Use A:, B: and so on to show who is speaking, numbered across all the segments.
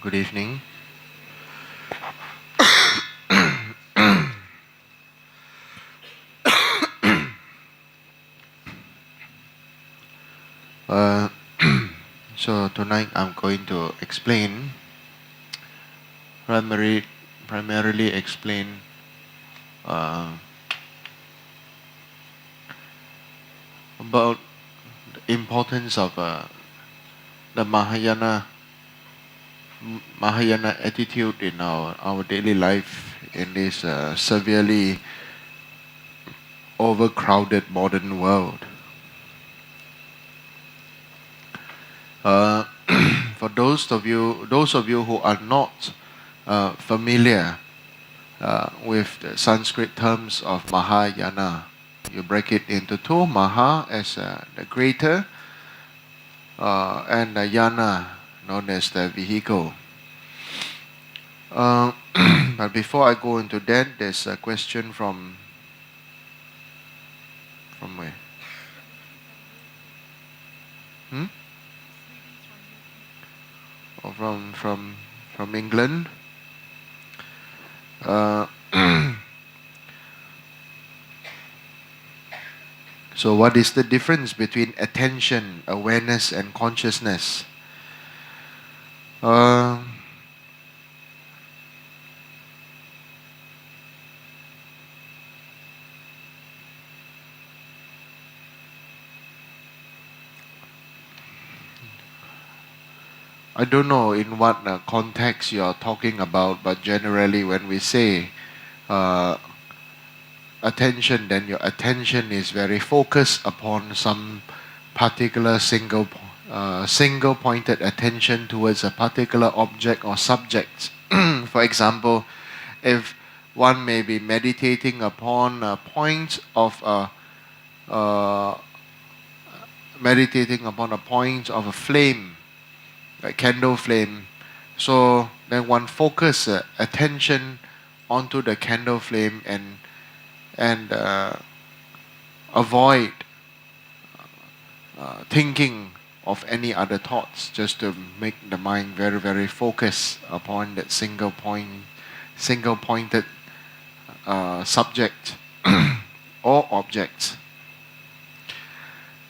A: Good evening. Uh, so tonight I'm going to primary, primarily explain uh, about the importance of the Mahayana attitude in our daily life in this severely overcrowded modern world. Uh, for those of you who are not familiar with the Sanskrit terms of Mahayana, you break it into two: Maha as the greater, and Yana known as the vehicle. But before I go into that, there's a question from where? Hmm? Or from England. Uh, so, what is the difference between attention, awareness, and consciousness? Uh, I don't know in what context you are talking about, but generally, when we say uh, attention, then your attention is very focused upon some particular single pointed attention towards a particular object or subject. For example, if one may be meditating upon a point of uh, a flame, a candle flame. So then one focus attention onto the candle flame and avoid thinking of any other thoughts, just to make the mind very very focused upon that single pointed subject or object.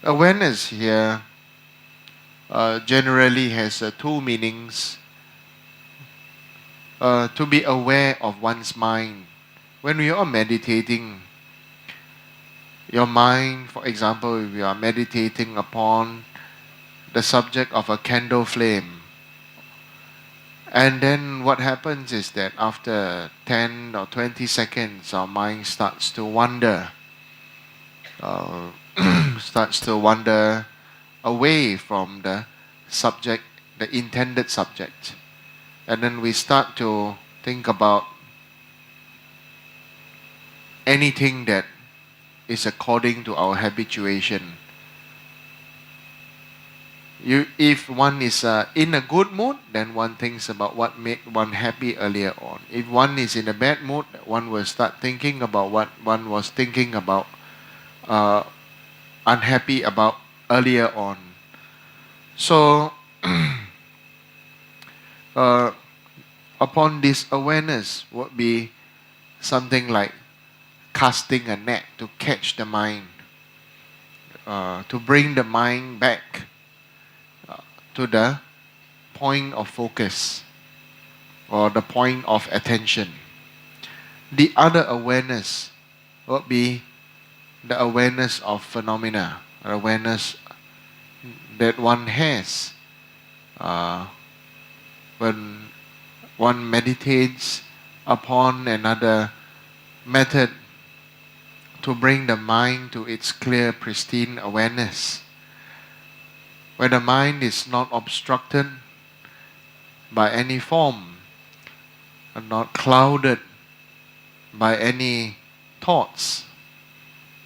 A: Awareness here generally has two meanings. To be aware of one's mind. When we are meditating, your mind, for example, if you are meditating upon the subject of a candle flame, and then what happens is that after 10 or 20 seconds, our mind starts to wander, uh, starts to wander away from the subject, the intended subject. And then we start to think about anything that is according to our habituation. If one is in a good mood, then one thinks about what made one happy earlier on. If one is in a bad mood, one will start thinking about what one was thinking about, unhappy about earlier on. So, upon this awareness would be something like casting a net to catch the mind, to bring the mind back to the point of focus or the point of attention. The other awareness would be the awareness of phenomena, awareness that one has when one meditates upon another method to bring the mind to its clear, pristine awareness, where the mind is not obstructed by any form and not clouded by any thoughts.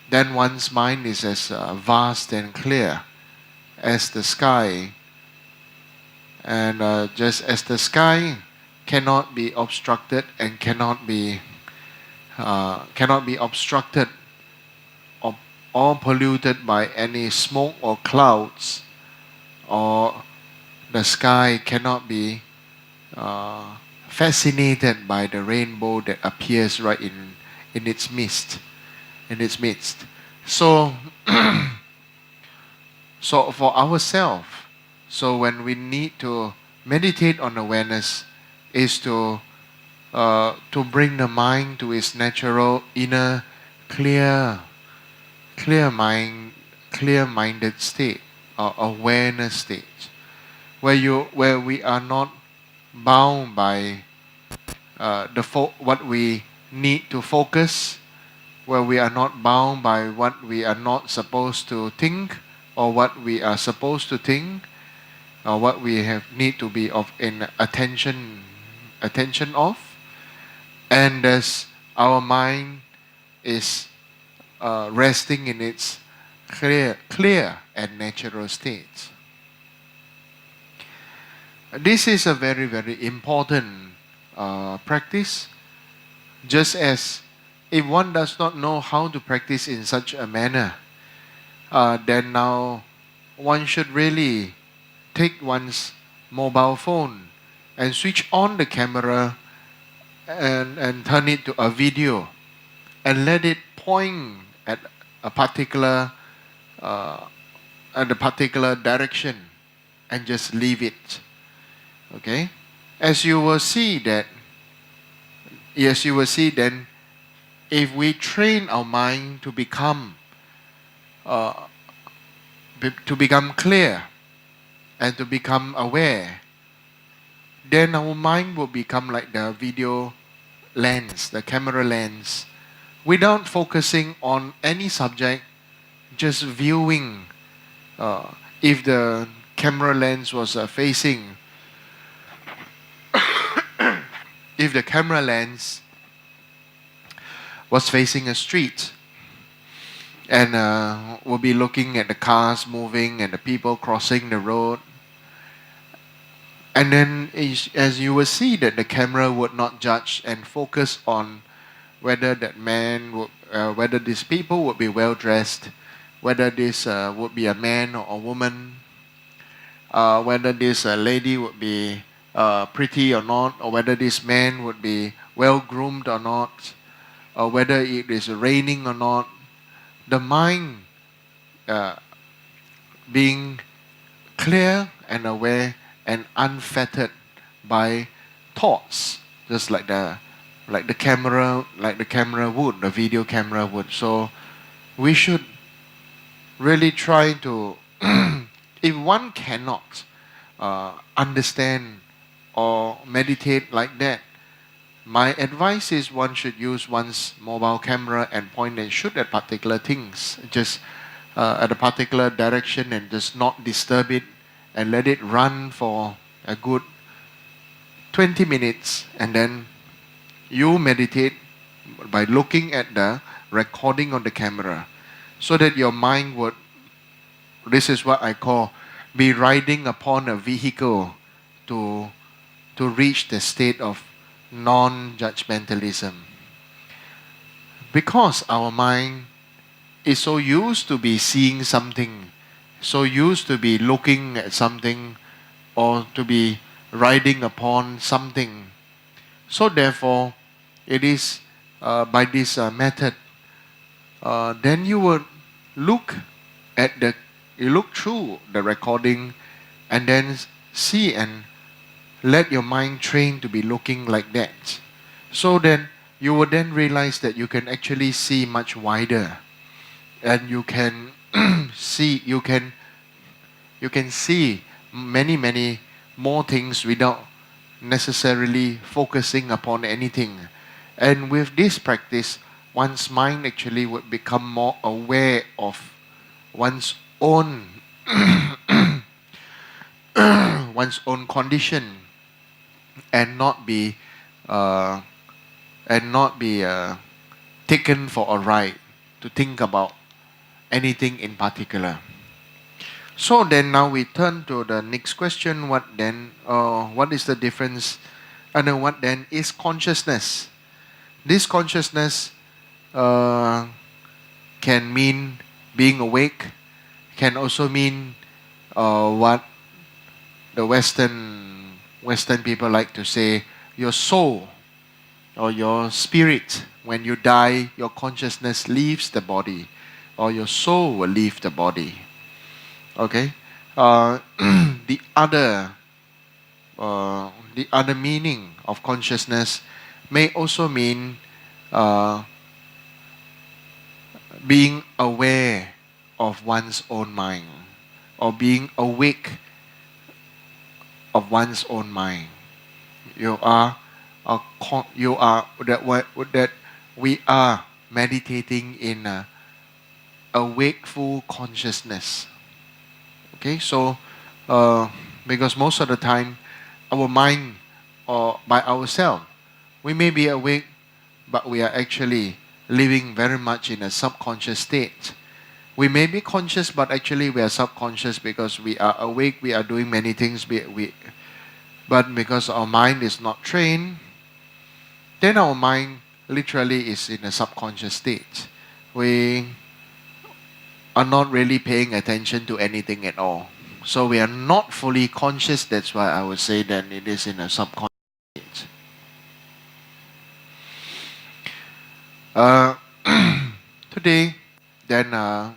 A: Then one's mind is as vast and clear as the sky, and just as the sky cannot be obstructed and cannot be obstructed or polluted by any smoke or clouds, or the sky cannot be fascinated by the rainbow that appears right in its midst. In its midst. So, so for ourselves, so when we need to meditate on awareness, is to bring the mind to its natural inner clear clear mind clear-minded state or awareness state where we are not bound by what we need to focus, where we are not bound by what we are not supposed to think or what we are supposed to think or what we have need to be of in attention of, and thus our mind is resting in its clear and natural state. This is a very, very important practice. Just as if one does not know how to practice in such a manner, then now one should really take one's mobile phone and switch on the camera and turn it to a video and let it point at a particular direction and just leave it. Okay, as you will see then, if we train our mind to become clear and to become aware, then our mind will become like the video lens, the camera lens, without focusing on any subject, just viewing. If the camera lens was facing, if the camera lens was facing a street and we'll be looking at the cars moving and the people crossing the road, and then as you will see that the camera would not judge and focus on whether that man would, whether these people would be well dressed, whether this would be a man or a woman, whether this lady would be pretty or not, or whether this man would be well groomed or not, or whether it is raining or not. The mind being clear and aware and unfettered by thoughts, just like the camera would, the video camera would. So we should really try to if one cannot understand or meditate like that, my advice is one should use one's mobile camera and point and shoot at particular things, just at a particular direction, and just not disturb it and let it run for a good 20 minutes, and then you meditate by looking at the recording on the camera, so that your mind would, this is what I call, be riding upon a vehicle to reach the state of non-judgmentalism. Because our mind is so used to be seeing something, so used to be looking at something, or to be riding upon something. So therefore, it is by this method, then you will look through the recording and then see and let your mind train to be looking like that. So then you will then realize that you can actually see much wider, and you can see many more things without necessarily focusing upon anything. And with this practice, one's mind actually would become more aware of one's own one's own condition, and not be taken for a ride to think about anything in particular. So then now we turn to the next question. What is the difference? And what then is consciousness? This consciousness can mean being awake, can also mean what the Western Western people like to say your soul or your spirit, when you die, your consciousness leaves the body, or your soul will leave the body. Okay? The other meaning of consciousness may also mean being aware of one's own mind, or being awake of one's own mind. You are that we are meditating in a wakeful consciousness. Okay, so because most of the time our mind, or by ourselves, we may be awake, but we are actually living very much in a subconscious state. We may be conscious, but actually we are subconscious, because we are awake, we are doing many things, but because our mind is not trained, then our mind literally is in a subconscious state. We are not really paying attention to anything at all. So we are not fully conscious. That's why I would say that it is in a subconscious state. Today, then, on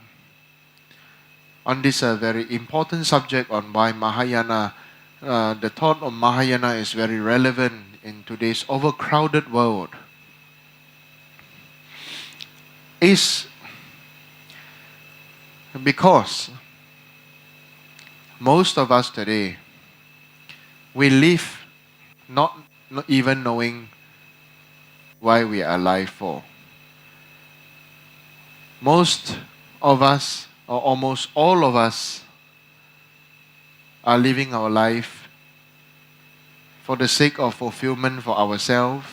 A: this very important subject on why Mahayana, the thought of Mahayana is very relevant in today's overcrowded world, is because most of us today, we live not even knowing why we are alive for. Most of us, or almost all of us, are living our life for the sake of fulfillment for ourselves,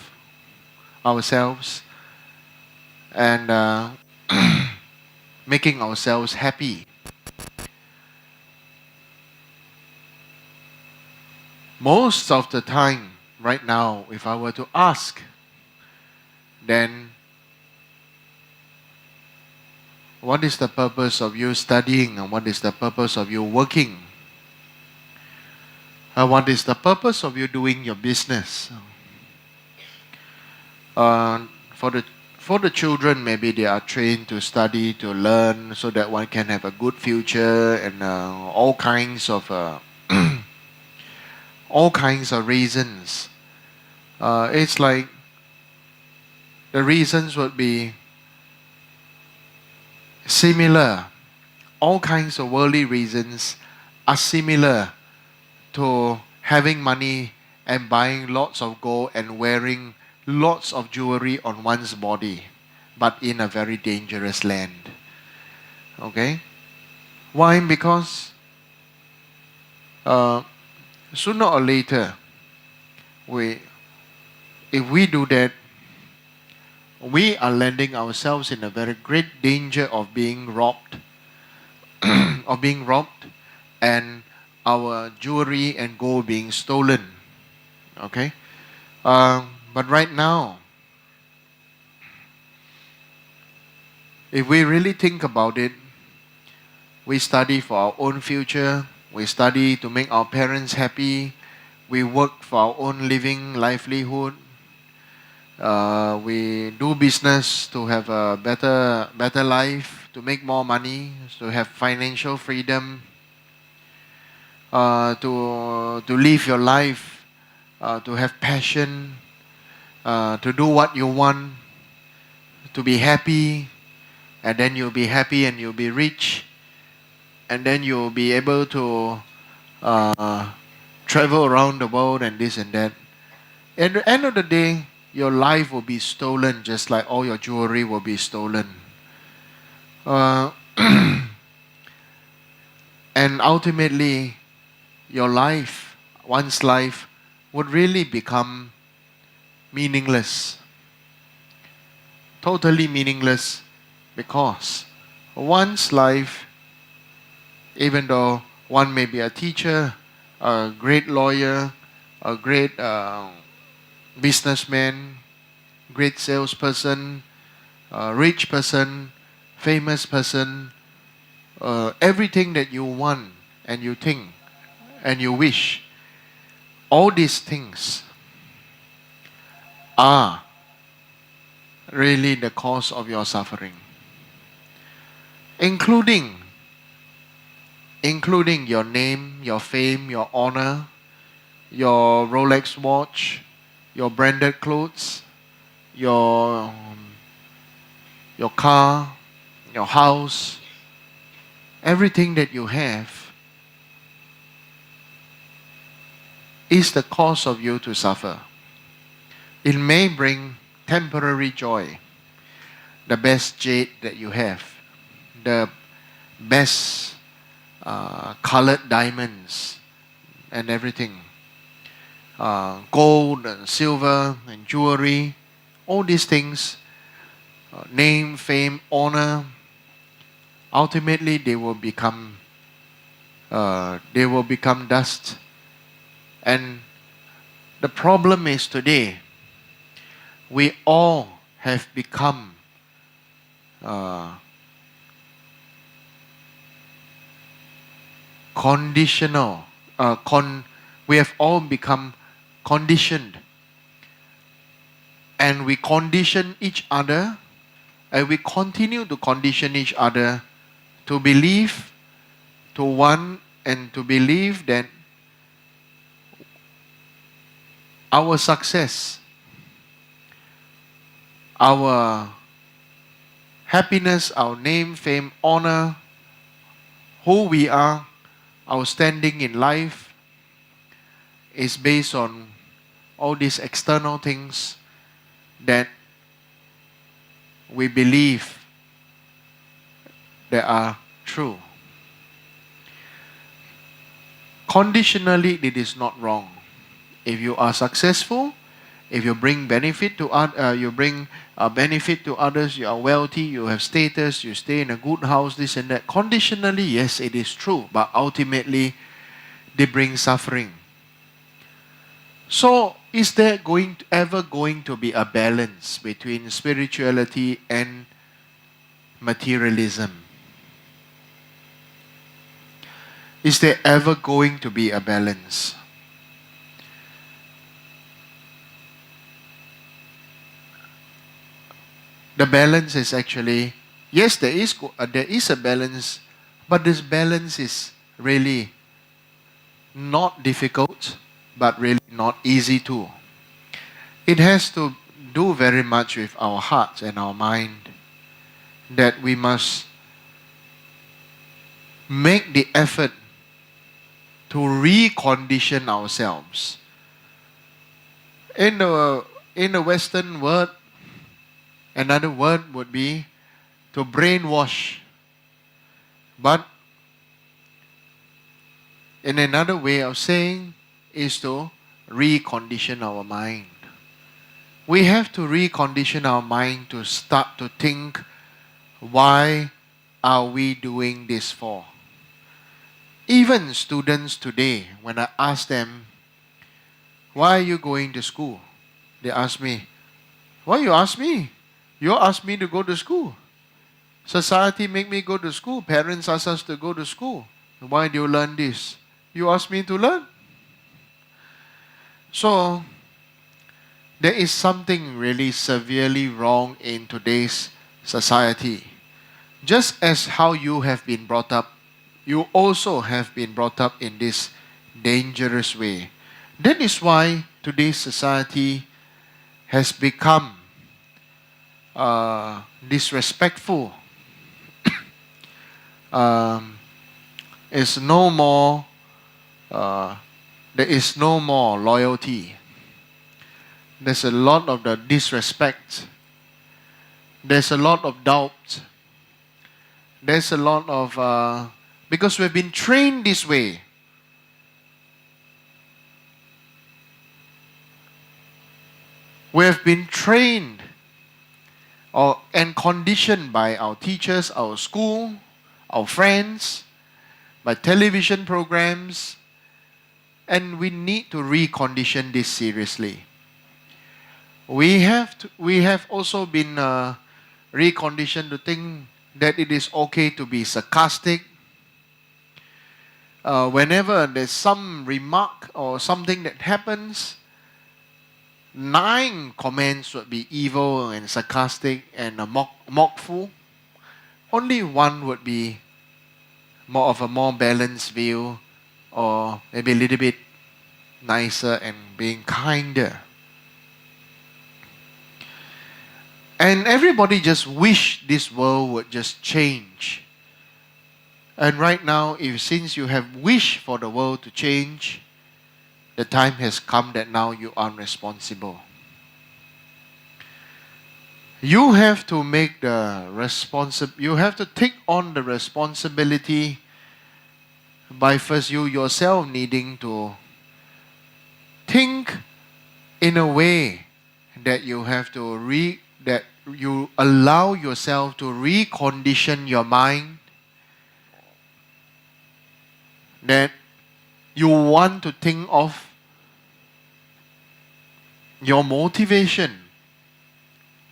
A: and making ourselves happy. Most of the time, right now, if I were to ask, then what is the purpose of you studying, and what is the purpose of you working? What is the purpose of you doing your business? For the children, maybe they are trained to study, to learn, so that one can have a good future, and all kinds of all kinds of reasons. It's like the reasons would be similar. All kinds of worldly reasons are similar to having money and buying lots of gold and wearing lots of jewelry on one's body, but in a very dangerous land. Okay? Why? Because sooner or later, if we do that, we are landing ourselves in a very great danger of being robbed, and our jewelry and gold being stolen. Okay? But right now, if we really think about it, we study for our own future, we study to make our parents happy, we work for our own living livelihood, we do business to have a better life, to make more money, to have financial freedom, to live your life, to have passion, to do what you want, to be happy, and then you'll be happy and you'll be rich, and then you'll be able to travel around the world and this and that. At the end of the day, your life will be stolen, just like all your jewelry will be stolen. And ultimately, one's life, would really become meaningless. Totally meaningless, because one's life, even though one may be a teacher, a great lawyer, a great businessman, great salesperson, rich person, famous person, everything that you want and you think and you wish, All these things are really the cause of your suffering, including your name, your fame, your honor, your Rolex watch, your branded clothes, your your car, your house, everything that you have is the cause of you to suffer. It may bring temporary joy, the best jade that you have, the best colored diamonds and everything, gold and silver and jewelry, all these things, name, fame, honor, ultimately they will become dust. And the problem is today, we all have become conditional. We have all become conditioned, and we condition each other, and we continue to condition each other to believe, to want and to believe that our success, our happiness, our name, fame, honor, who we are, our standing in life is based on all these external things that we believe that are true. Conditionally, it is not wrong. If you are successful, if you bring benefit to benefit to others, you are wealthy, you have status, you stay in a good house, this and that. Conditionally, yes, it is true, but ultimately, they bring suffering. So, is there ever going to be a balance between spirituality and materialism? Is there ever going to be a balance? The balance is actually, yes, there is a balance, but this balance is really not difficult, but really not easy too. It has to do very much with our heart and our mind, that we must make the effort to recondition ourselves. In the Western world, another word would be to brainwash. But in another way of saying is to recondition our mind. We have to recondition our mind to start to think, why are we doing this for? Even students today, when I ask them, why are you going to school? They ask me, why you ask me? You asked me to go to school. Society make me go to school. Parents ask us to go to school. Why do you learn this? You asked me to learn. So, there is something really severely wrong in today's society. Just as how you have been brought up, you also have been brought up in this dangerous way. That is why today's society has become disrespectful. Is no more. There is no more loyalty. There's a lot of the disrespect. There's a lot of doubt. There's a lot of because we've been trained this way. We have been trained and conditioned by our teachers, our school, our friends, by television programs, and we need to recondition this seriously. We have also been reconditioned to think that it is okay to be sarcastic, whenever there's some remark or something that happens, 9 comments would be evil and sarcastic and mockful. Only 1 would be more of a more balanced view, or maybe a little bit nicer and being kinder. And everybody just wish this world would just change. And right now, since you have wished for the world to change, the time has come that now you are responsible. You have to make you have to take on the responsibility by first you yourself needing to think in a way that you have to that you allow yourself to recondition your mind, that you want to think of your motivation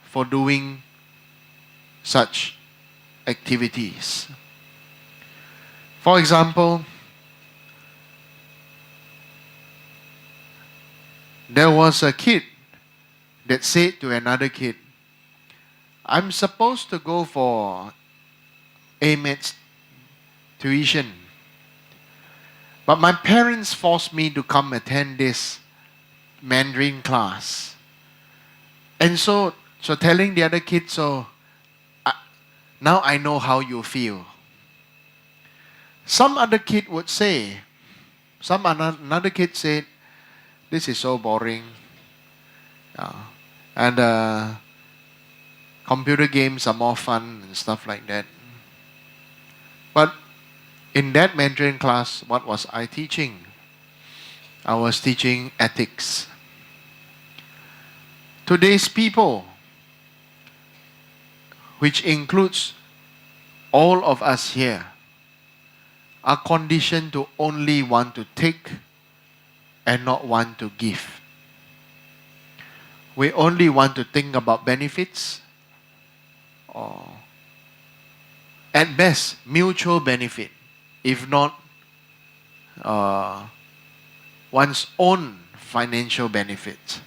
A: for doing such activities. For example, there was a kid that said to another kid, I'm supposed to go for AMET's tuition, but my parents forced me to come attend this Mandarin class. And so telling the other kid, now I know how you feel. Another kid said, this is so boring. And computer games are more fun and stuff like that. But in that Mandarin class, what was I teaching? I was teaching ethics. Today's people, which includes all of us here, are conditioned to only want to take and not want to give. We only want to think about benefits, or at best mutual benefit, if not one's own financial benefit.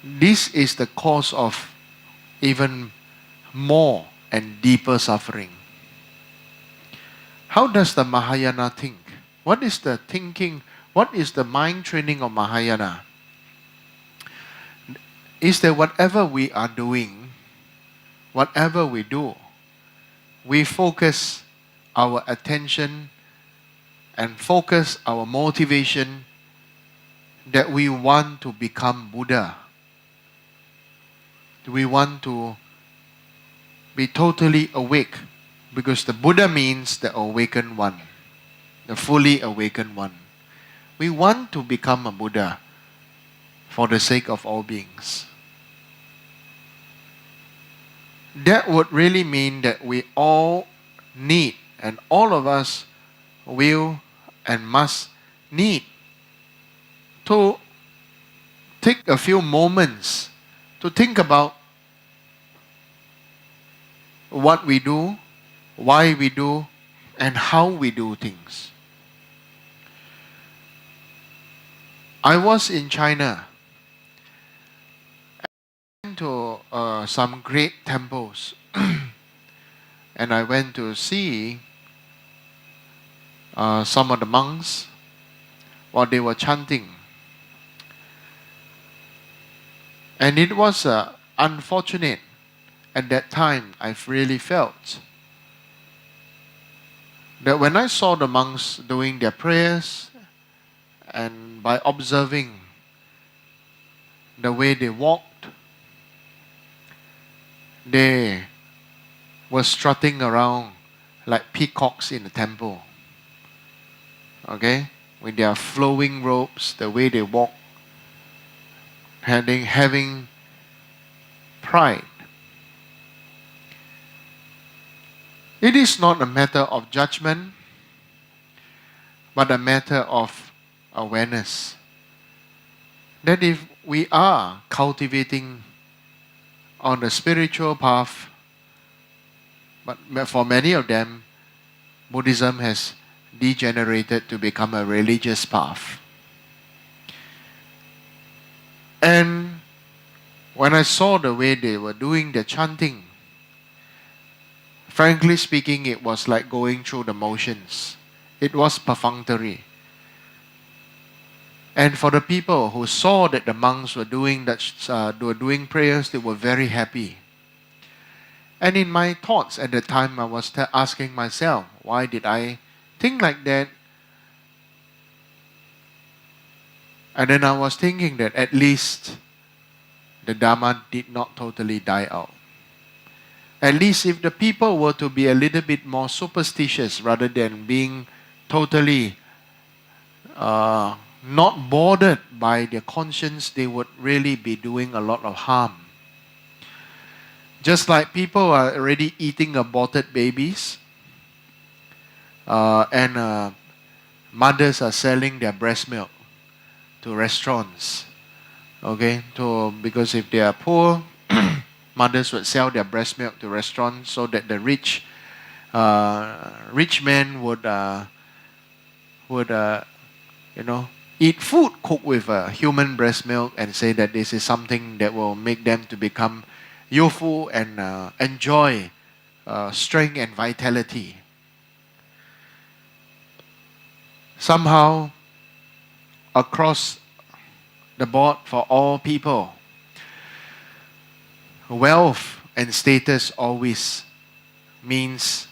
A: This is the cause of even more and deeper suffering. How does the Mahayana think? What is the thinking? What is the mind training of Mahayana? Is that whatever we are doing, whatever we do, we focus our attention and focus our motivation that we want to become Buddha. We want to be totally awake, because the Buddha means the awakened one, the fully awakened one. We want to become a Buddha for the sake of all beings. That would really mean that we all need, and all of us will and must need, to take a few moments to think about what we do, why we do, and how we do things. I was in China. I went to some great temples and I went to see some of the monks while they were chanting. And it was unfortunate at that time. I've really felt that when I saw the monks doing their prayers, and by observing the way they walked, they were strutting around like peacocks in the temple. Okay? With their flowing robes, the way they walk, having pride. It is not a matter of judgment, but a matter of awareness. That if we are cultivating on the spiritual path, But for many of them, Buddhism has degenerated to become a religious path. And when I saw the way they were doing the chanting, frankly speaking, it was like going through the motions. It was perfunctory. And for the people who saw that the monks were doing doing prayers, they were very happy. And in my thoughts at the time, I was asking myself, why did I think like that? And then I was thinking that at least the Dharma did not totally die out. At least if the people were to be a little bit more superstitious rather than being totally not bothered by their conscience, they would really be doing a lot of harm. Just like people are already eating aborted babies, and mothers are selling their breast milk to restaurants. Okay, because if they are poor, mothers would sell their breast milk to restaurants so that the rich men would eat food cooked with human breast milk and say that this is something that will make them to become youthful and enjoy strength and vitality. Somehow, across the board for all people, wealth and status always means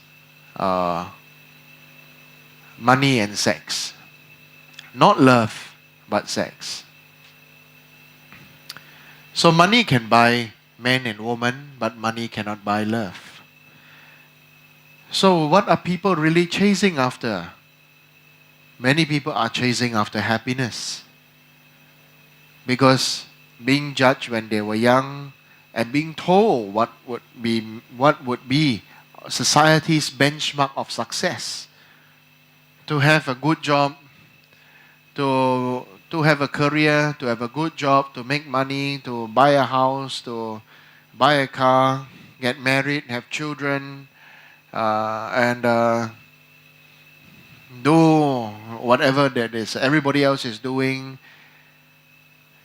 A: money and sex. Not love, but sex. So money can buy man and woman, but money cannot buy love. So what are people really chasing after? Many people are chasing after happiness. Because being judged when they were young and being told what would be society's benchmark of success. To have a good job, to have a career, to have a good job, to make money, to buy a house, to buy a car, get married, have children, and do whatever that is everybody else is doing,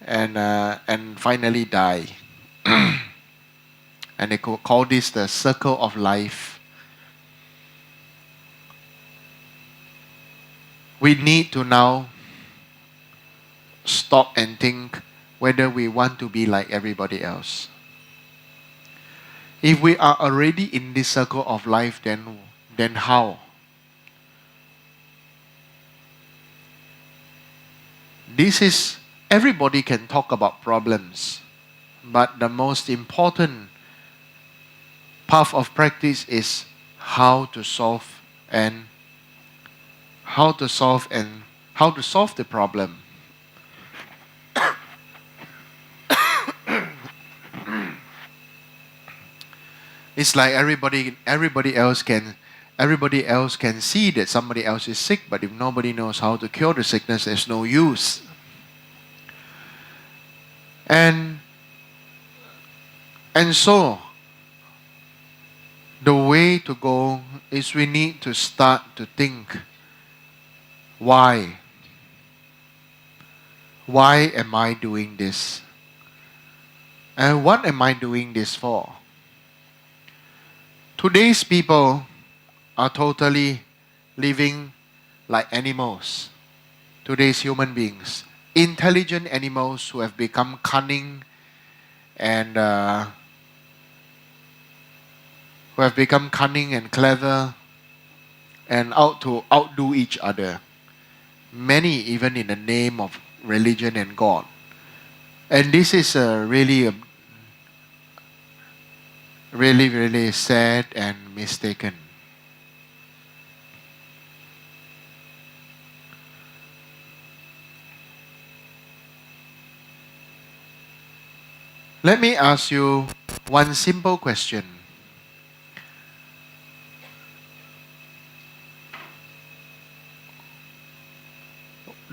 A: and finally die. And they call this the circle of life. We need to now stop and think whether we want to be like everybody else. If we are already in this circle of life, then how? Everybody can talk about problems, but the most important path of practice is how to solve the problem. It's like everybody else can see that somebody else is sick, but if nobody knows how to cure the sickness, there's no use. And so the way to go is we need to start to think, why? Why am I doing this? And what am I doing this for? Today's people are totally living like animals. Today's human beings. Intelligent animals who have become cunning and clever and out to outdo each other. Many even in the name of religion and God. And this is really sad and mistaken. Let me ask you one simple question.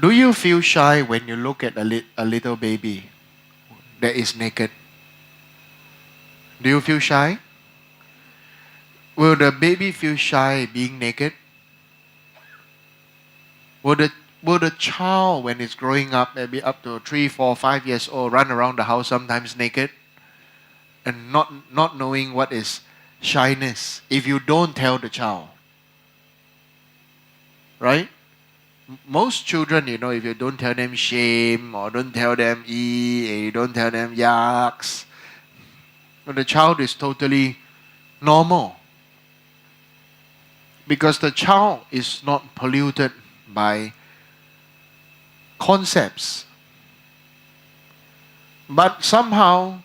A: Do you feel shy when you look at a little baby that is naked? Do you feel shy? Will the baby feel shy being naked? Will the child, when it's growing up, maybe up to 3, 4, 5 years old, run around the house sometimes naked and not knowing what is shyness if you don't tell the child? Right? Most children, if you don't tell them shame or don't tell them you don't tell them yucks, the child is totally normal. Because the child is not polluted by concepts. But somehow,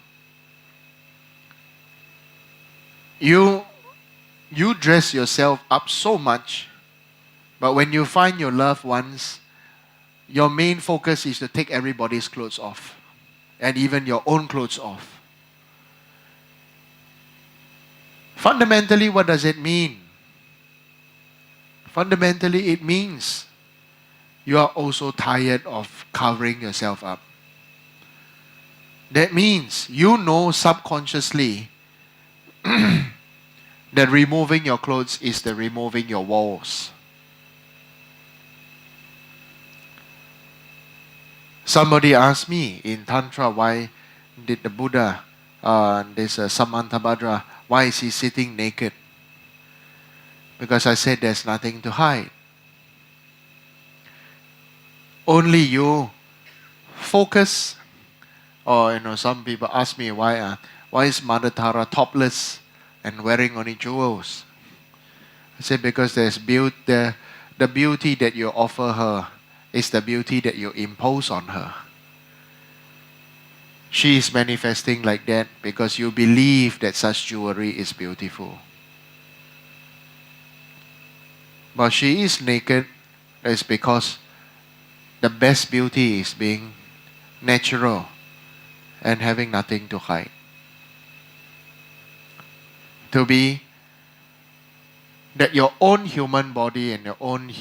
A: you dress yourself up so much, but when you find your loved ones, your main focus is to take everybody's clothes off, and even your own clothes off. Fundamentally, what does it mean? Fundamentally, it means you are also tired of covering yourself up. That means you know subconsciously that removing your clothes is the removing your walls. Somebody asked me in Tantra, why did the Buddha, this Samantabhadra, why is he sitting naked? Because I said there's nothing to hide. Only you focus, or some people ask me why is Mother Tara topless and wearing only jewels? I said because there's the beauty that you offer her is the beauty that you impose on her. She is manifesting like that because you believe that such jewelry is beautiful. But she is naked is because the best beauty is being natural and having nothing to hide. To be that your own human body and your own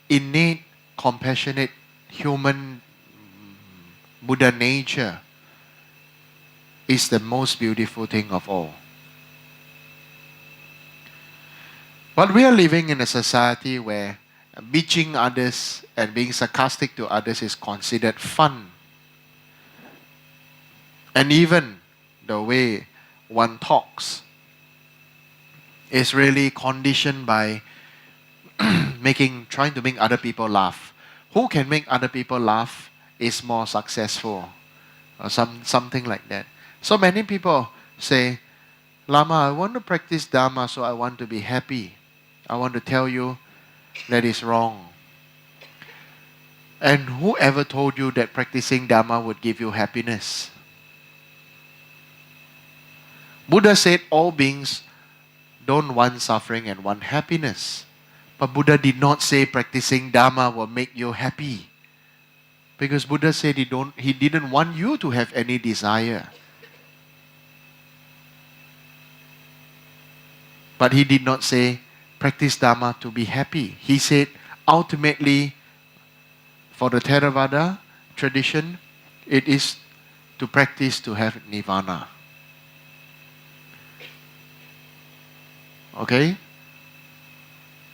A: innate, compassionate human Buddha nature is the most beautiful thing of all. But we are living in a society where bitching others and being sarcastic to others is considered fun. And even the way one talks is really conditioned by trying to make other people laugh. Who can make other people laugh is more successful, or something like that. So many people say, Lama, I want to practice Dharma, so I want to be happy. I want to tell you that is wrong. And whoever told you that practicing Dharma would give you happiness? Buddha said all beings don't want suffering and want happiness. But Buddha did not say practicing Dharma will make you happy. Because Buddha said he didn't want you to have any desire. But he did not say practice Dharma to be happy. He said ultimately, for the Theravada tradition, it is to practice to have Nirvana. Okay?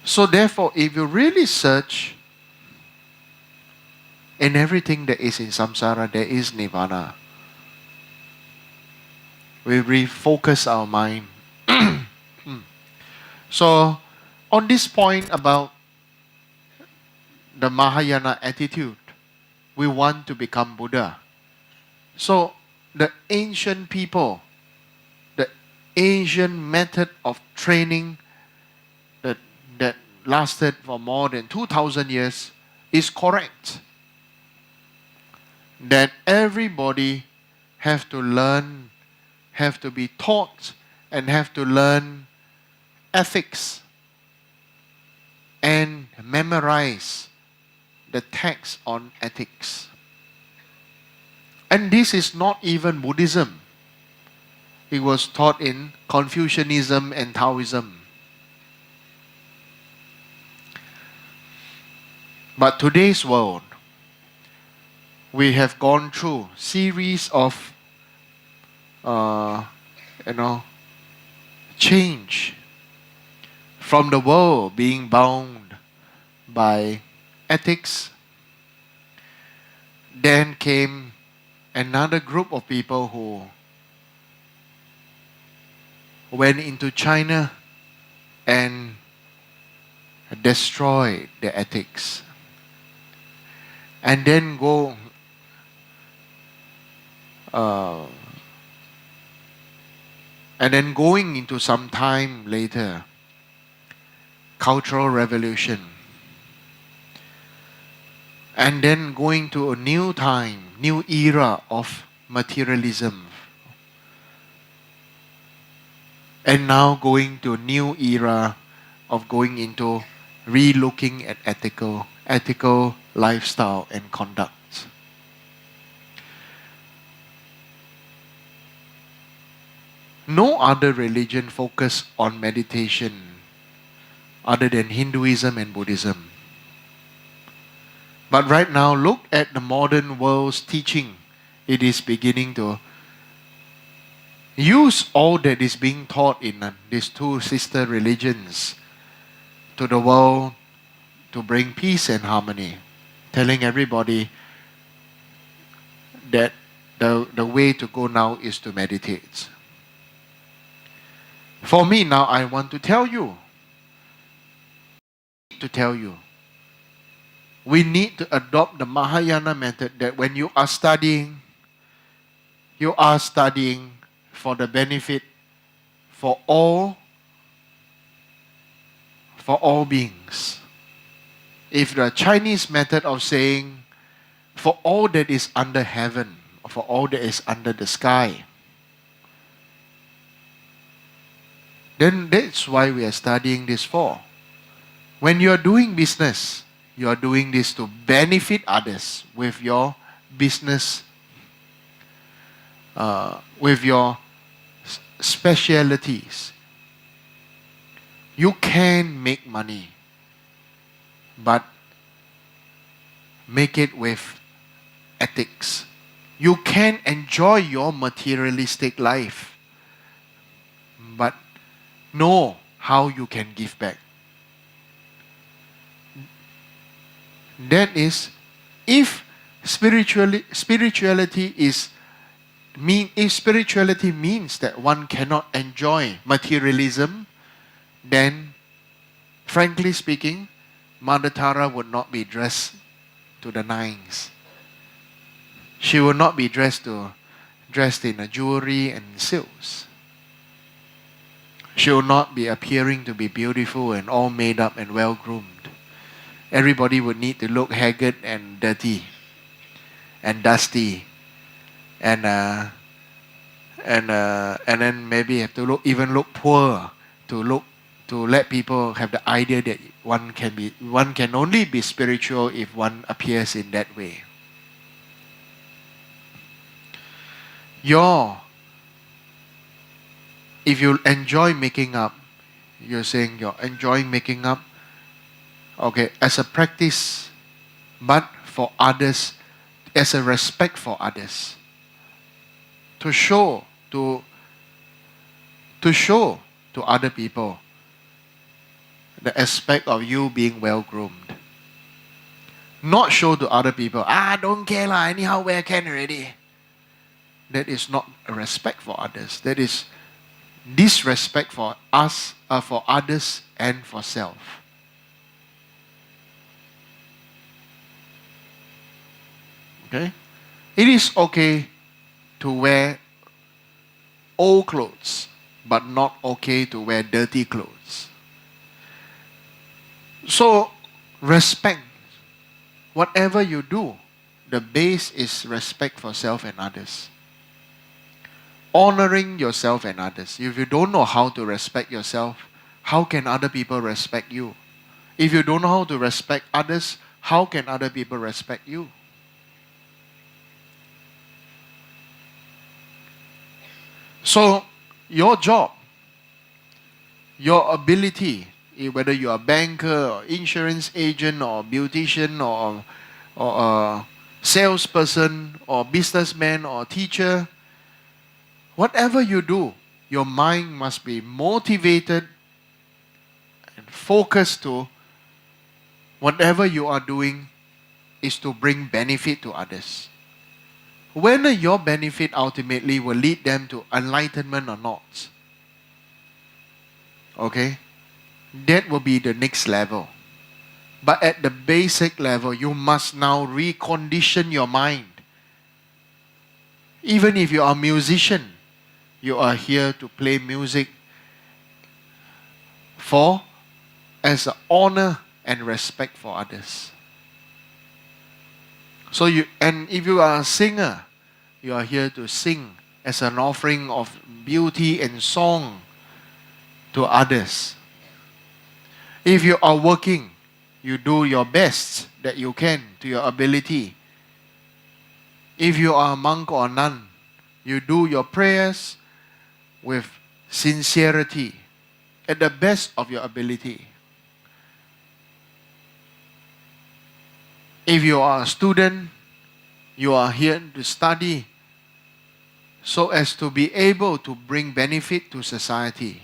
A: So therefore, if you really search in everything that is in samsara, there is Nirvana. We refocus our mind. So, on this point about the Mahayana attitude, we want to become Buddha. So, the ancient people, the Asian method of training that lasted for more than 2,000 years is correct. That everybody have to learn, have to be taught, and have to learn ethics and memorize the text on ethics. And this is not even Buddhism. It was taught in Confucianism and Taoism. But today's world, we have gone through series of change. from the world being bound by ethics, then came another group of people who went into China and destroyed the ethics. And then going into some time later, Cultural Revolution. And then going to a new time, new era of materialism. And now going to a new era of going into re-looking at ethical lifestyle and conduct. No other religion focus on meditation other than Hinduism and Buddhism. But right now, look at the modern world's teaching. It is beginning to use all that is being taught in these two sister religions to the world to bring peace and harmony, telling everybody that the way to go now is to meditate. For me now, I want to tell you, we need to adopt the Mahayana method that when you are studying for the benefit for all beings. If the Chinese method of saying for all that is under heaven, or for all that is under the sky, then that's why we are studying this for. When you are doing business, you are doing this to benefit others with your business, with your specialities. You can make money, but make it with ethics. You can enjoy your materialistic life, but know how you can give back. That is, if spirituality means that one cannot enjoy materialism, then, frankly speaking, Mother Tara would not be dressed to the nines. She would not be dressed in a jewelry and silks. She will not be appearing to be beautiful and all made up and well groomed. Everybody would need to look haggard and dirty and dusty, and then maybe have to look poor to let people have the idea that one can only be spiritual if one appears in that way. If you enjoy making up, you're saying you're enjoying making up, okay, as a practice, but for others, as a respect for others, to show to other people the aspect of you being well groomed. Not show to other people, don't care lah, anyhow wear can already. That is not a respect for others. That is disrespect for us, for others, and for self. Okay? It is okay to wear old clothes, but not okay to wear dirty clothes. So, respect. Whatever you do, the base is respect for self and others. Honoring yourself and others. If you don't know how to respect yourself, how can other people respect you? If you don't know how to respect others, how can other people respect you? So, your job, your ability, whether you are a banker or insurance agent or beautician or a salesperson or businessman or teacher, whatever you do, your mind must be motivated focus to whatever you are doing is to bring benefit to others. Whether your benefit ultimately will lead them to enlightenment or not, okay, that will be the next level. But at the basic level, you must now recondition your mind. Even if you are a musician, you are here to play music for as an honor and respect for others. So and if you are a singer, you are here to sing as an offering of beauty and song to others. If you are working, you do your best that you can to your ability. If you are a monk or a nun, you do your prayers with sincerity at the best of your ability. If you are a student, you are here to study so as to be able to bring benefit to society.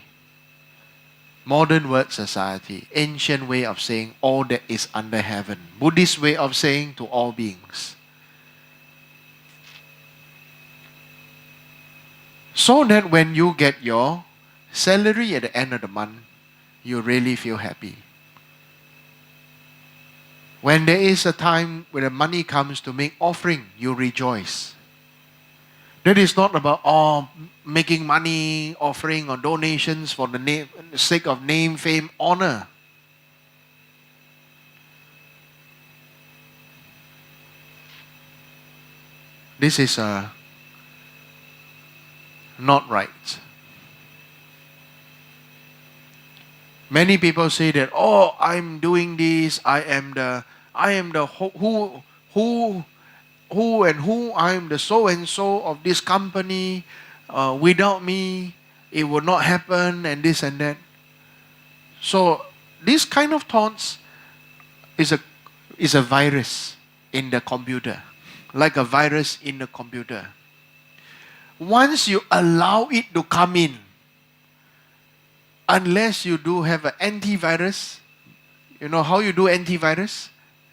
A: Modern word society, ancient way of saying all that is under heaven. Buddhist way of saying to all beings. So that when you get your salary at the end of the month, you really feel happy. When there is a time when the money comes to make offering, you rejoice. That is not about making money, offering or donations for the sake of name, fame, honor. This is not right. Many people say that, I'm doing this, I am the who and who, I am the so and so of this company. Without me, it would not happen, and this and that. So this kind of thoughts is a virus in the computer, like a virus in the computer. Once you allow it to come in, unless you do have an antivirus, you know how you do antivirus?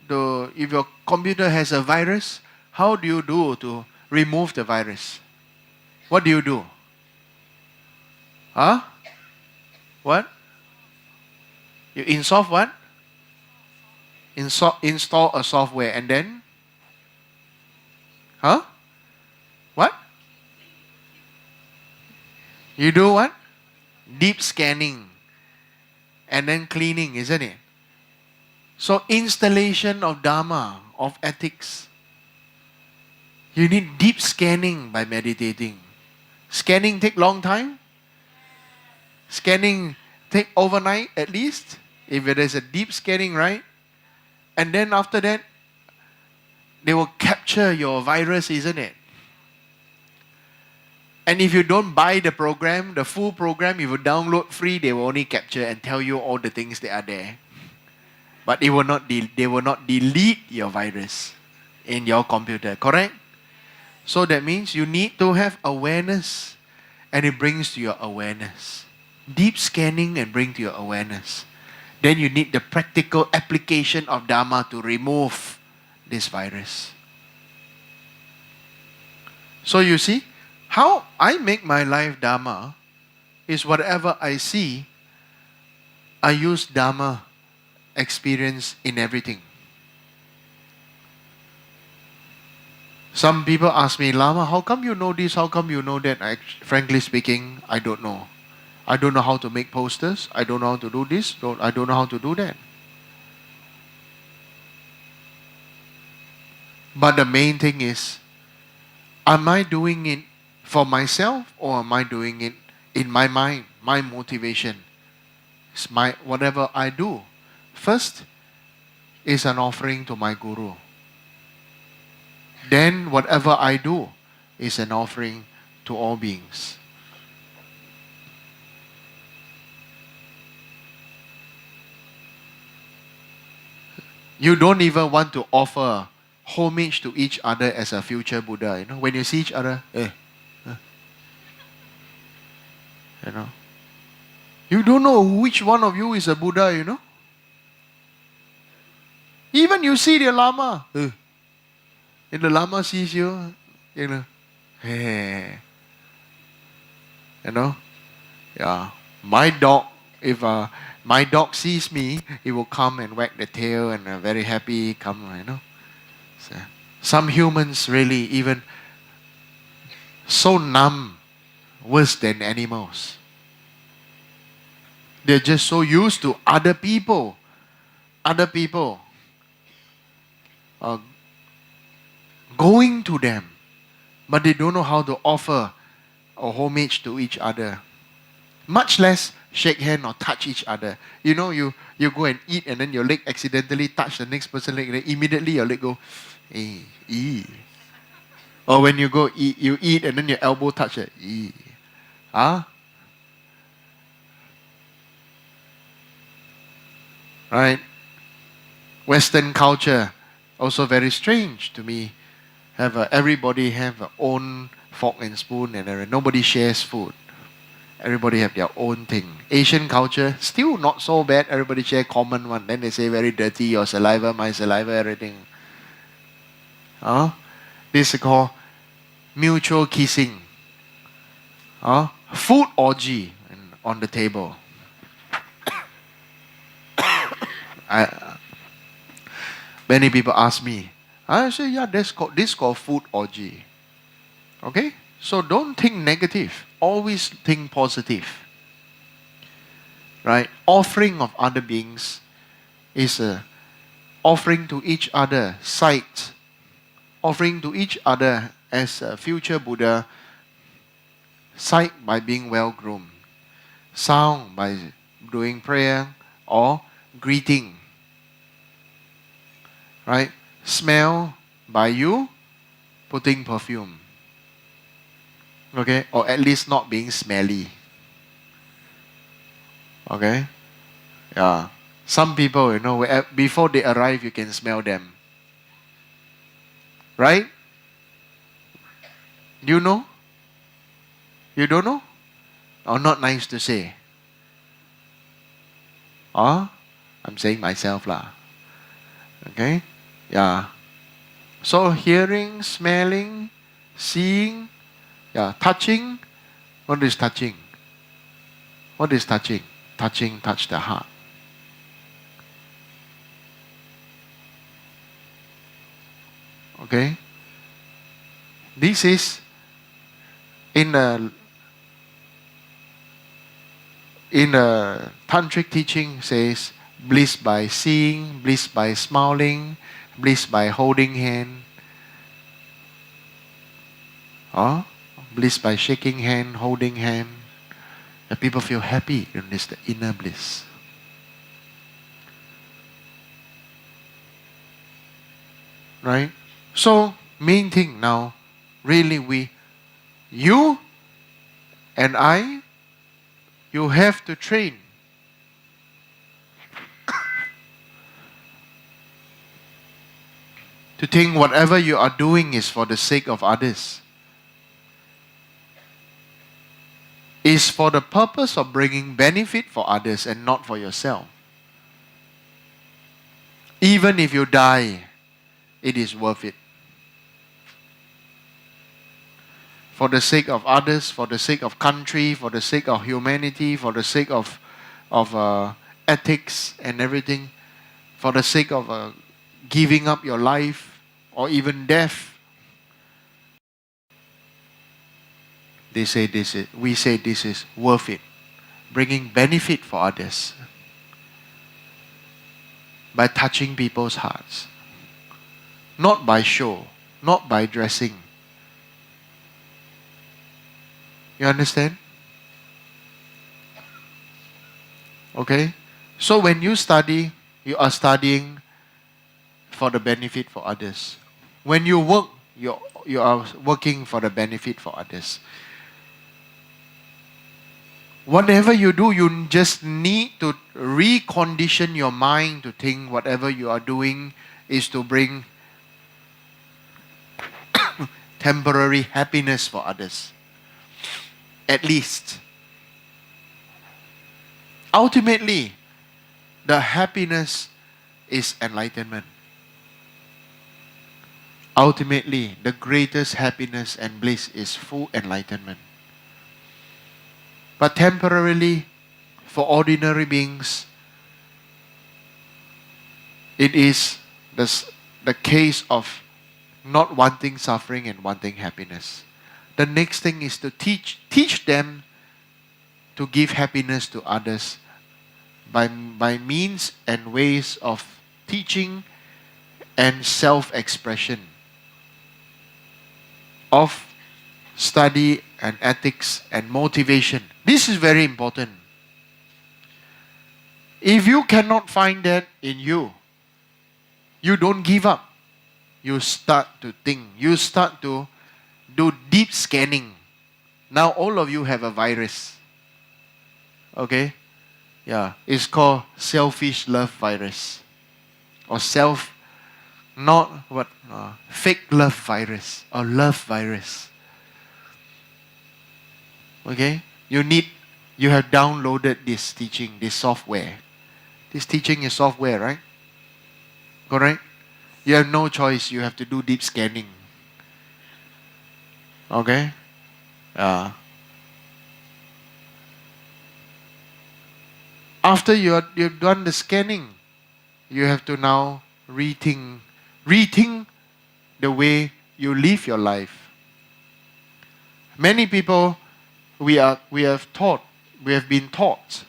A: If your computer has a virus, how do you do to remove the virus? What do you do? Huh? What? You install what? Install a software and then? Huh? What? You do what? Deep scanning and then cleaning, isn't it? So installation of Dharma, of ethics. You need deep scanning by meditating. Scanning take long time? Scanning take overnight at least, if it is a deep scanning, right? And then after that, they will capture your virus, isn't it? And if you don't buy the program, the full program, if you download free, they will only capture and tell you all the things that are there. But they will not delete your virus in your computer, correct? So that means you need to have awareness, and it brings to your awareness. Deep scanning and bring to your awareness. Then you need the practical application of Dharma to remove this virus. So you see, how I make my life Dharma is whatever I see, I use Dharma experience in everything. Some people ask me, Lama, how come you know this? How come you know that? Frankly speaking, I don't know. I don't know how to make posters. I don't know how to do this. I don't know how to do that. But the main thing is, am I doing it for myself or am I doing it in my mind, my motivation? It's whatever I do. First is an offering to my Guru. Then whatever I do is an offering to all beings. You don't even want to offer homage to each other as a future Buddha. You know, when you see each other, you You don't know which one of you is a Buddha, you know. Even you see the Lama. And the Lama sees you, you know. Hey. You know? Yeah. My dog, if my dog sees me, he will come and wag the tail and very happy, come, you know. So, some humans really even so numb, worse than animals. They're just so used to other people uh, going to them, but they don't know how to offer a homage to each other. Much less shake hand or touch each other. You know, you go and eat and then your leg accidentally touch the next person's leg, and then immediately your leg go, eh, ee. Or when you go eat, you eat and then your elbow touch it, ee. Huh? Right? Western culture, also very strange to me. Everybody have a own fork and spoon, and nobody shares food. Everybody have their own thing. Asian culture, still not so bad. Everybody share common one. Then they say very dirty, your saliva, my saliva, everything. This is called mutual kissing. Food orgy on the table. Many people ask me, I say, yeah, this called food orgy. Okay? So don't think negative. Always think positive. Right? Offering of other beings is a offering to each other, sight. Offering to each other as a future Buddha, sight by being well groomed, sound by doing prayer or greeting. Right? Smell by you putting perfume. Okay? Or at least not being smelly. Okay? Yeah. Some people, you know, before they arrive, you can smell them. Right? You know? You don't know? Or not nice to say? I'm saying myself lah. Okay? Yeah. So hearing, smelling, seeing, touching. What is touching? What is touching? Touching, touch the heart. Okay? This is in a tantric teaching says bliss by seeing, bliss by smiling, bliss by holding hand. Bliss by shaking hand, holding hand. And people feel happy in this, the inner bliss. Right? So, main thing now, really you and I, you have to train. To think whatever you are doing is for the sake of others. Is for the purpose of bringing benefit for others and not for yourself. Even if you die, it is worth it. For the sake of others, for the sake of country, for the sake of humanity, for the sake of ethics and everything, for the sake of giving up your life or even death. We say this is worth it. Bringing benefit for others. By touching people's hearts. Not by show. Not by dressing. You understand? Okay? So when you study, you are studying for the benefit for others. When you work, you are working for the benefit for others. Whatever you do, you just need to recondition your mind to think whatever you are doing is to bring temporary happiness for others. At least. ultimately, the happiness is enlightenment. Ultimately, the greatest happiness and bliss is full enlightenment. But temporarily, for ordinary beings, it is the case of not wanting suffering and wanting happiness. The next thing is to teach them to give happiness to others by means and ways of teaching and self-expression, of study and ethics and motivation. This is very important. If you cannot find that in you, you don't give up. You start to think. You start to do deep scanning. Now all of you have a virus. Okay? Yeah. It's called selfish love virus. Or fake love virus. Or love virus. Okay? You have downloaded this teaching, this software. This teaching is software, right? Correct? You have no choice. You have to do deep scanning. Okay? After you've done the scanning, you have to now rethink the way you live your life. Many people, we have been taught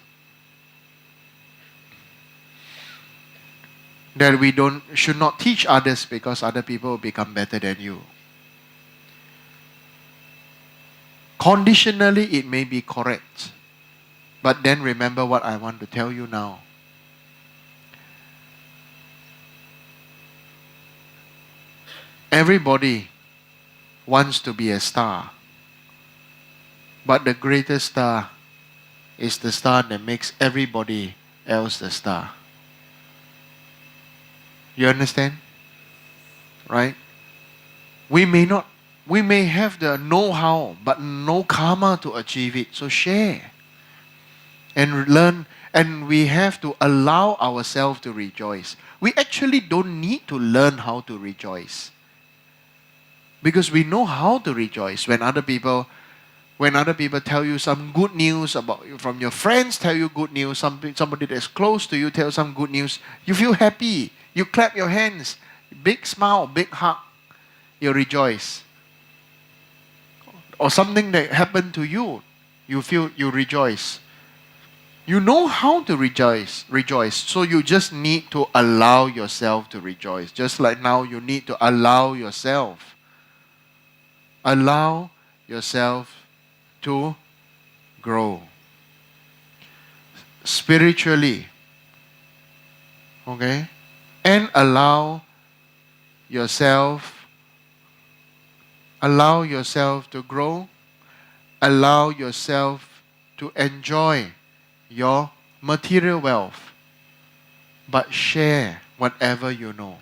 A: that we should not teach others because other people will become better than you. Conditionally, it may be correct. But then remember what I want to tell you now. Everybody wants to be a star. But the greatest star is the star that makes everybody else the star. You understand? Right? We may have the know-how, but no karma to achieve it. So share. And learn, and we have to allow ourselves to rejoice. We actually don't need to learn how to rejoice. Because we know how to rejoice when other people tell you some good news from your friends tell you good news, somebody that's close to you tell some good news, you feel happy. You clap your hands, big smile, big hug, you rejoice. Or something that happened to you, you rejoice. You know how to rejoice. So you just need to allow yourself to rejoice. Just like now, you need to allow yourself. Allow yourself to grow. Spiritually. Okay? And allow yourself to grow. Allow yourself to enjoy your material wealth, but share whatever you know.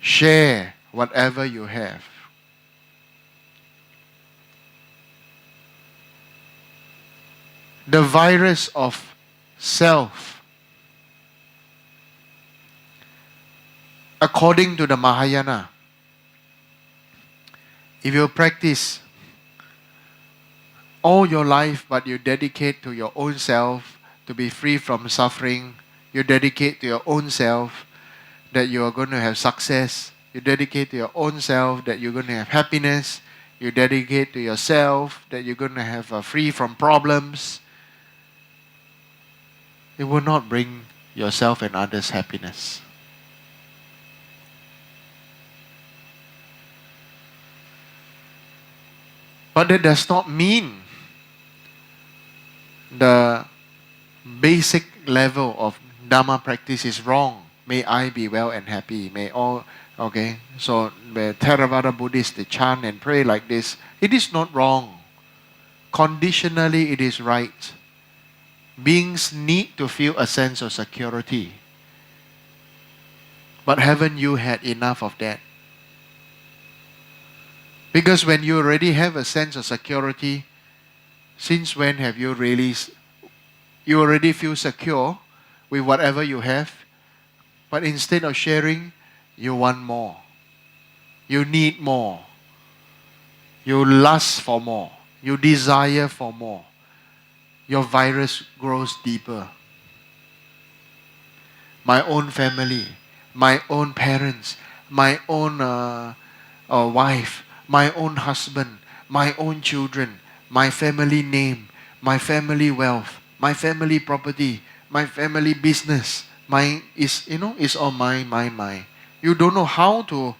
A: Share whatever you have. The virus of self, according to the Mahayana, if you practice all your life, but you dedicate to your own self to be free from suffering, you dedicate to your own self that you are going to have success, you dedicate to your own self that you're going to have happiness, you dedicate to yourself that you're going to have free from problems, it will not bring yourself and others happiness. But that does not mean the basic level of Dharma practice is wrong. May I be well and happy. Okay. So the Theravada Buddhists, they chant and pray like this. It is not wrong. Conditionally, it is right. Beings need to feel a sense of security. But haven't you had enough of that? Because when you already have a sense of security, since when have you really You already feel secure with whatever you have, but instead of sharing, you want more. You need more. You lust for more. You desire for more. Your virus grows deeper. My own family, my own parents, my own wife, my own husband, my own children, my family name, my family wealth, my family property, my family business. It's all mine. You don't know how to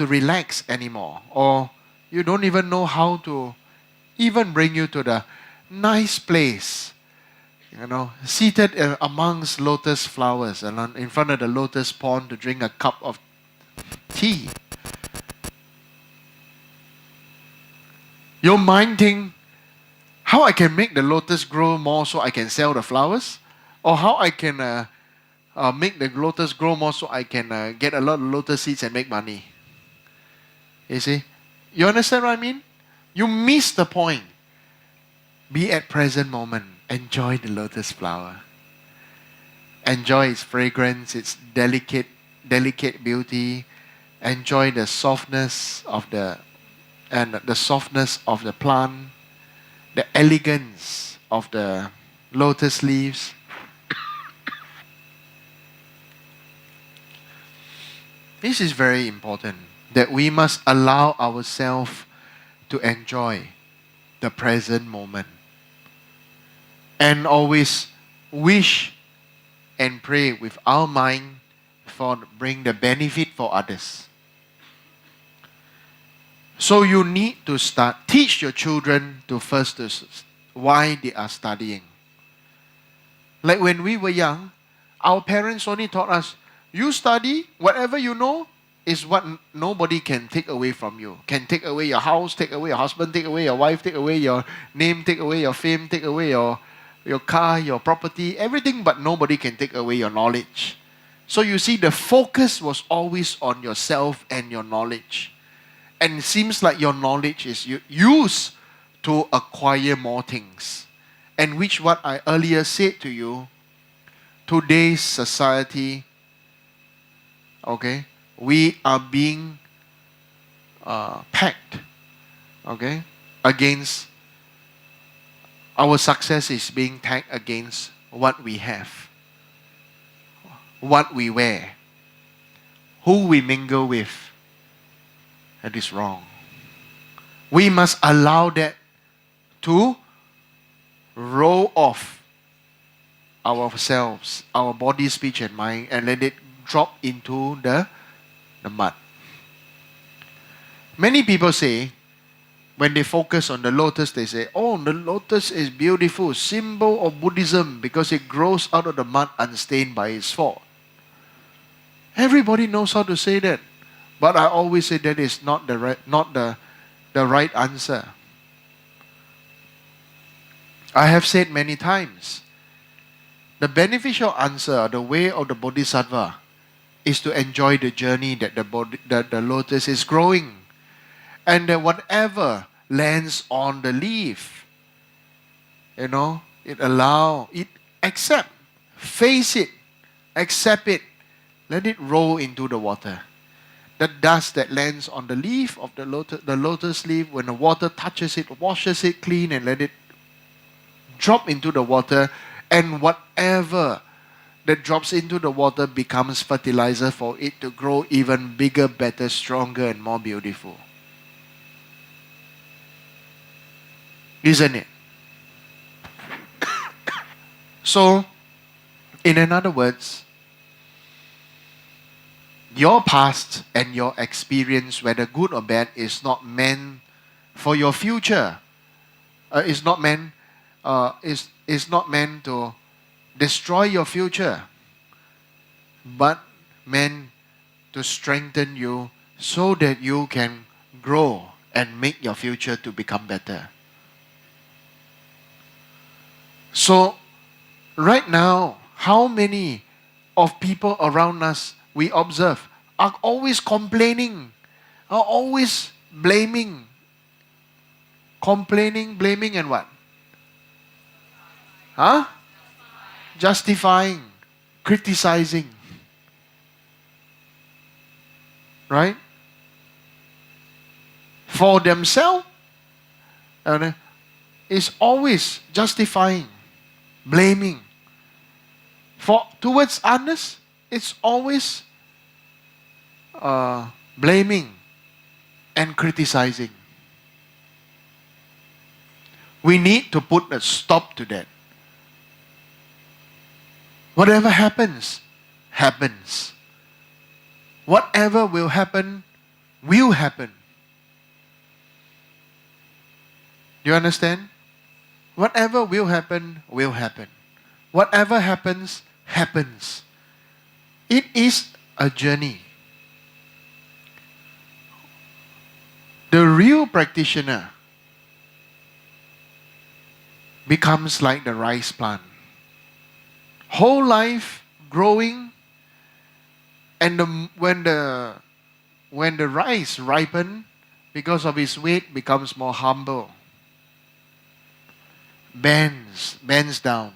A: relax anymore, or you don't even know how to even bring you to the nice place, seated amongst lotus flowers and in front of the lotus pond to drink a cup of tea. Your mind think, how I can make the lotus grow more so I can sell the flowers? Or how I can make the lotus grow more so I can get a lot of lotus seeds and make money? You see? You understand what I mean? You miss the point. Be at present moment. Enjoy the lotus flower. Enjoy its fragrance, its delicate beauty. Enjoy the softness of the plant, the elegance of the lotus leaves. This is very important, that we must allow ourselves to enjoy the present moment and always wish and pray with our mind for bring the benefit for others. So you need to teach your children to first why they are studying. Like when we were young, our parents only taught us, you study, whatever you know is what nobody can take away from you. Can take away your house, take away your husband, take away your wife, take away your name, take away your fame, take away your car, your property, everything, but nobody can take away your knowledge. So you see, the focus was always on yourself and your knowledge. And it seems like your knowledge is used to acquire more things. And which what I earlier said to you, today's society, okay, we are being packed, okay, against, our success is being tagged against what we have, what we wear, who we mingle with. That is wrong. We must allow that to roll off ourselves, our body, speech and mind, and let it drop into the mud. Many people say, when they focus on the lotus, they say, oh, the lotus is beautiful, symbol of Buddhism because it grows out of the mud unstained by its fault. Everybody knows how to say that. But I always say that is not the right answer. I have said many times, the beneficial answer, the way of the Bodhisattva, is to enjoy the journey that the lotus is growing. And that whatever lands on the leaf, accept, face it, accept it, let it roll into the water. The dust that lands on the leaf of the lotus leaf, when the water touches it, washes it clean and let it drop into the water, and whatever that drops into the water becomes fertilizer for it to grow even bigger, better, stronger and more beautiful. Isn't it? So, in other words, your past and your experience, whether good or bad, is not meant for your future. Is not meant to destroy your future, but meant to strengthen you so that you can grow and make your future to become better. So, right now, how many of people around us we observe are always complaining, are always blaming. Complaining, blaming and what? Huh? Justifying, criticizing. Right? For themselves, it's always justifying, blaming. Towards others, it's always blaming and criticizing. We need to put a stop to that. Whatever happens, happens. Whatever will happen, will happen. Do you understand? Whatever will happen, will happen. Whatever happens, happens. It is a journey. The real practitioner becomes like the rice plant. Whole life growing, and when the rice ripen, because of its weight, becomes more humble. Bends down.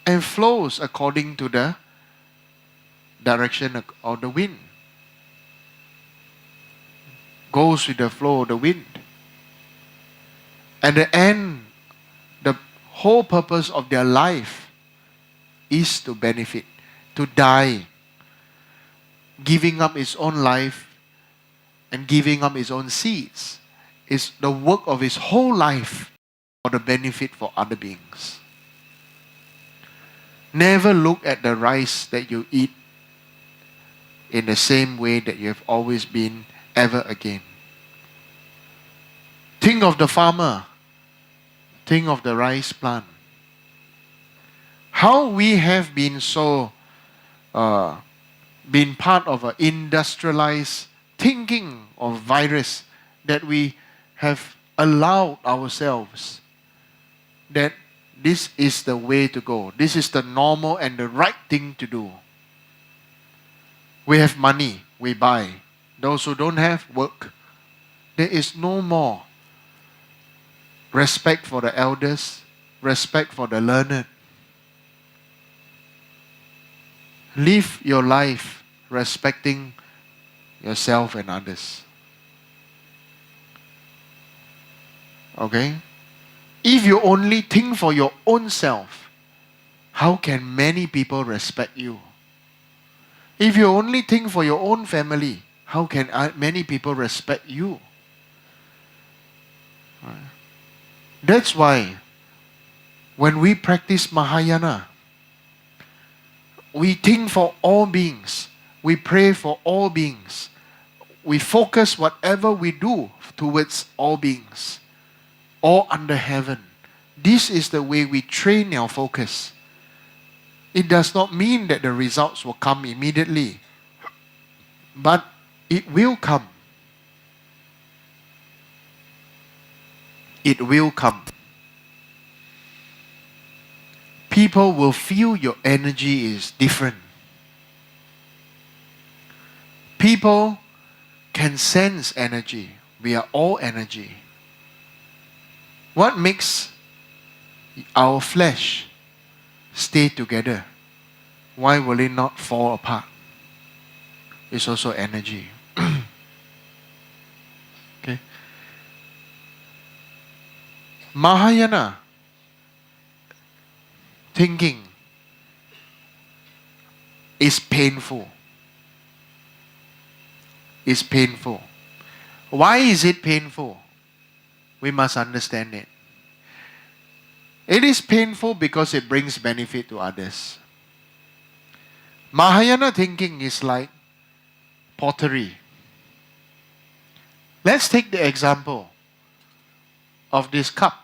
A: And flows according to the direction of the wind. Goes with the flow of the wind. At the end, the whole purpose of their life is to benefit, to die, giving up its own life and giving up its own seeds is the work of his whole life for the benefit for other beings. Never look at the rice that you eat in the same way that you have always been ever again. Think of the farmer. Think of the rice plant. How we have been so been part of an industrialized thinking of virus that we have allowed ourselves that this is the way to go. This is the normal and the right thing to do. We have money, we buy. Those who don't have, work. There is no more respect for the elders, respect for the learned. Live your life respecting yourself and others. Okay? If you only think for your own self, how can many people respect you? If you only think for your own family, how can many people respect you? Right. That's why when we practice Mahayana, we think for all beings. We pray for all beings. We focus whatever we do towards all beings, all under heaven. This is the way we train our focus. It does not mean that the results will come immediately, but it will come. It will come. People will feel your energy is different. People can sense energy. We are all energy. What makes our flesh stay together? Why will it not fall apart? It's also energy. Okay. Mahayana thinking is painful. It's painful. Why is it painful? We must understand it. It is painful because it brings benefit to others. Mahayana thinking is like pottery. Let's take the example of this cup.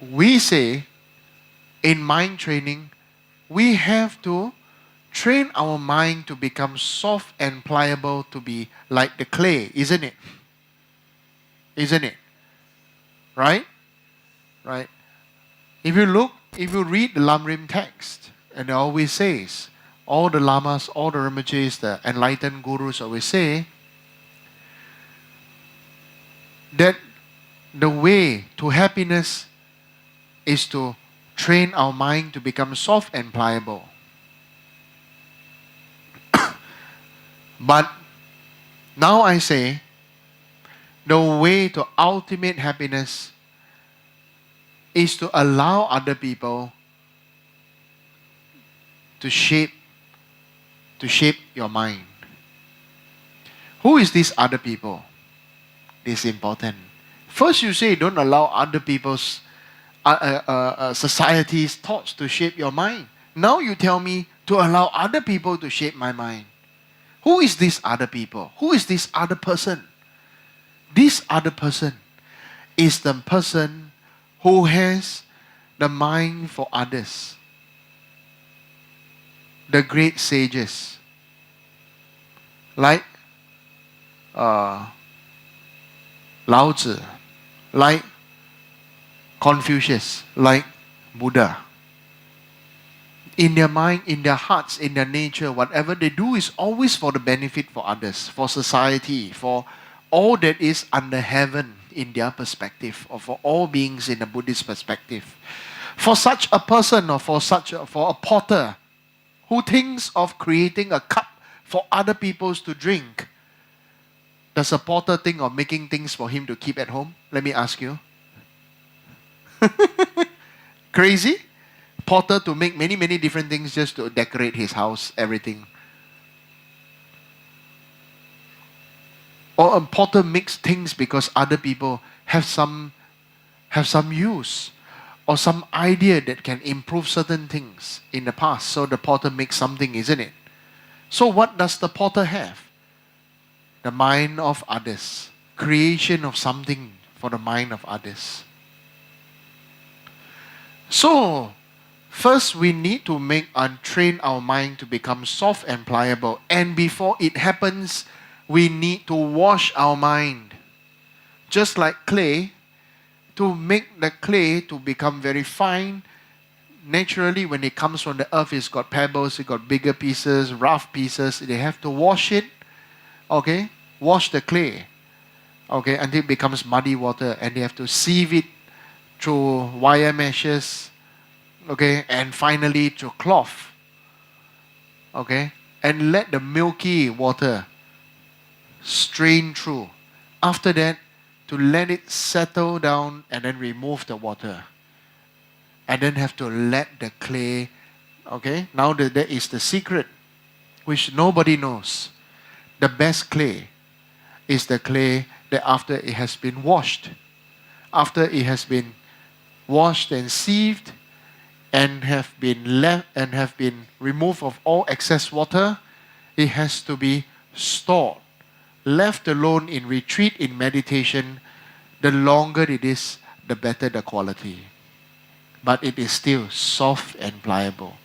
A: We say in mind training, we have to train our mind to become soft and pliable, to be like the clay, isn't it? Isn't it? Right? Right? If you read the Lamrim text, and it always says, all the lamas, all the Rinpoches, the enlightened gurus always say, that the way to happiness is to train our mind to become soft and pliable. But now I say, the way to ultimate happiness is to allow other people to shape your mind. Who is these other people? This is important. First, you say don't allow other people's society's thoughts to shape your mind. Now you tell me to allow other people to shape my mind. Who is this other people? Who is this other person? This other person is the person who has the mind for others. The great sages, like Lao Tzu, like Confucius, like Buddha. In their mind, in their hearts, in their nature, whatever they do is always for the benefit for others, for society, for all that is under heaven in their perspective, or for all beings in the Buddhist perspective. For such a person, or for a potter who thinks of creating a cup for other people to drink, does a potter think of making things for him to keep at home? Let me ask you. Crazy? Potter to make many, many different things just to decorate his house, everything. Or a potter makes things because other people have some use or some idea that can improve certain things in the past. So the potter makes something, isn't it? So what does the potter have? The mind of others. Creation of something for the mind of others. So, first we need to make and train our mind to become soft and pliable. And before it happens, we need to wash our mind. Just like clay, to make the clay to become very fine, naturally when it comes from the earth, it's got pebbles, it's got bigger pieces, rough pieces. They have to wash it, okay? Wash the clay, okay, until it becomes muddy water. And they have to sieve it through wire meshes, okay, and finally through cloth, okay, and let the milky water strain through. After that, to let it settle down and then remove the water. And then have to let the clay, okay, now that is the secret, which nobody knows. The best clay is the clay that after it has been washed, after it has been washed and sieved and have been removed of all excess water, it has to be stored. Left alone in retreat, in meditation, the longer it is, the better the quality. But it is still soft and pliable.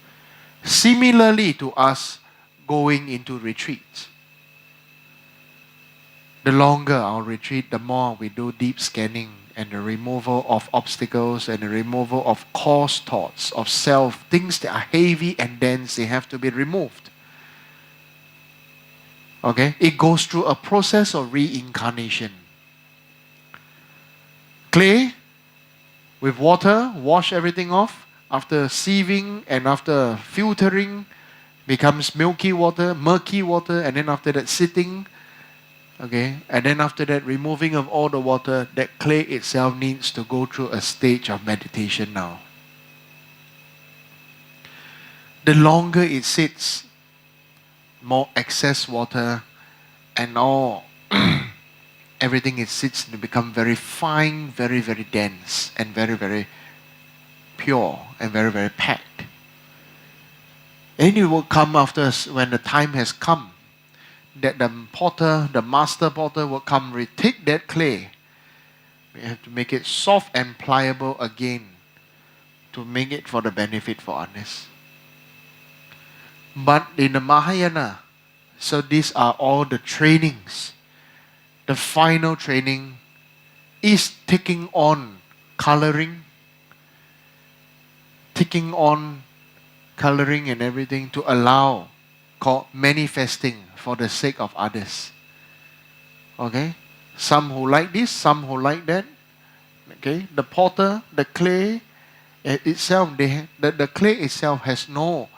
A: Similarly to us going into retreat. The longer our retreat, the more we do deep scanning and the removal of obstacles and the removal of coarse thoughts of self, things that are heavy and dense, they have to be removed. Okay? It goes through a process of reincarnation. Clay with water, wash everything off. After sieving and after filtering, becomes murky water, and then after that sitting, okay, and then after that removing of all the water, that clay itself needs to go through a stage of meditation now. The longer it sits, more excess water and all everything it sits to become very fine, very, very dense, and very, very pure, and very, very packed. And it will come after when the time has come that the potter, the master potter will come retake that clay. We have to make it soft and pliable again to make it for the benefit for others. But in the Mahayana, so these are all the trainings. The final training is taking on coloring and everything to allow, called manifesting for the sake of others. Okay? Some who like this, some who like that. Okay, the potter, the clay itself, the clay itself has no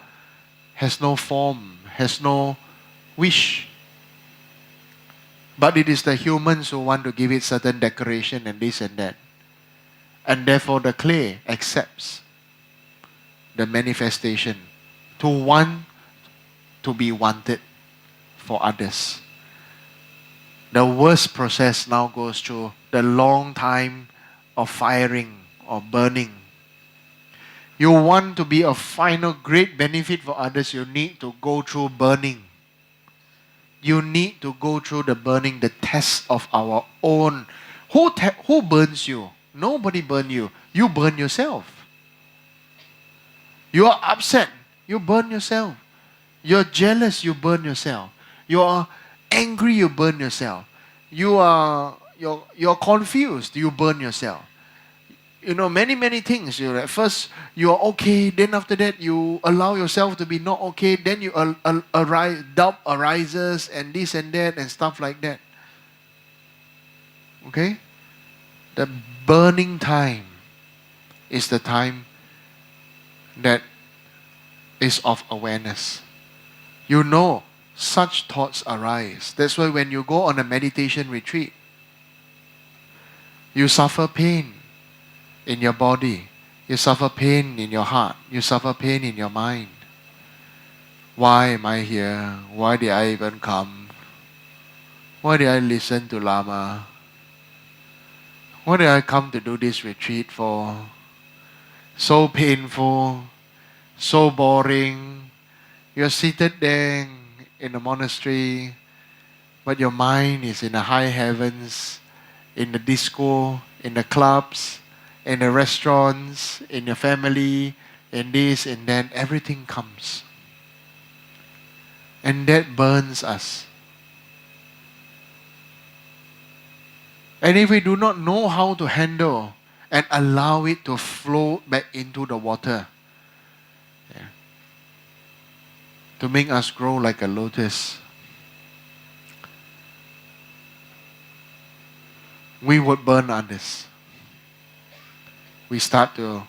A: form, has no wish. But it is the humans who want to give it certain decoration and this and that. And therefore the clay accepts the manifestation to want to be wanted for others. The worst process now goes through the long time of firing or burning. You want to be a final great benefit for others, you need to go through burning. You need to go through the burning, the test of our own. Who burns you? Nobody burn you. You burn yourself. You are upset. You burn yourself. You're jealous. You burn yourself. You are angry. You burn yourself. You're confused. You burn yourself. Many things. At first you are okay, then after that you allow yourself to be not okay, then you doubt arises and this and that and stuff like that. Okay? The burning time is the time that is of awareness. Such thoughts arise. That's why when you go on a meditation retreat, you suffer pain in your body. You suffer pain in your heart. You suffer pain in your mind. Why am I here? Why did I even come? Why did I listen to Lama? Why did I come to do this retreat for? So painful, so boring. You're seated there in the monastery, but your mind is in the high heavens, in the disco, in the clubs, in the restaurants, in your family, in this and that. Everything comes. And that burns us. And if we do not know how to handle and allow it to flow back into the water, to make us grow like a lotus, we would burn others. We start to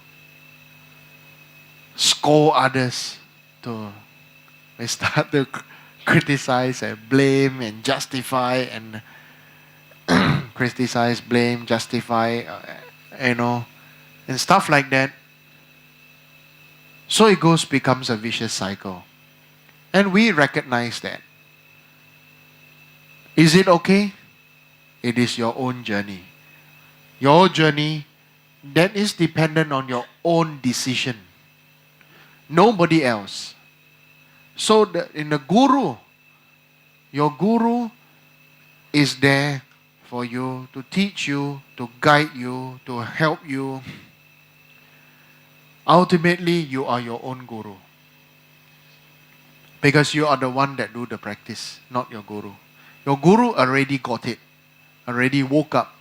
A: scold others. We start to criticize and blame and justify and criticize, blame, justify, and stuff like that. So it becomes a vicious cycle. And we recognize that. Is it okay? It is your own journey. Your journey that is dependent on your own decision. Nobody else. So in the guru, your guru is there for you, to teach you, to guide you, to help you. Ultimately, you are your own guru. Because you are the one that do the practice, not your guru. Your guru already got it, already woke up,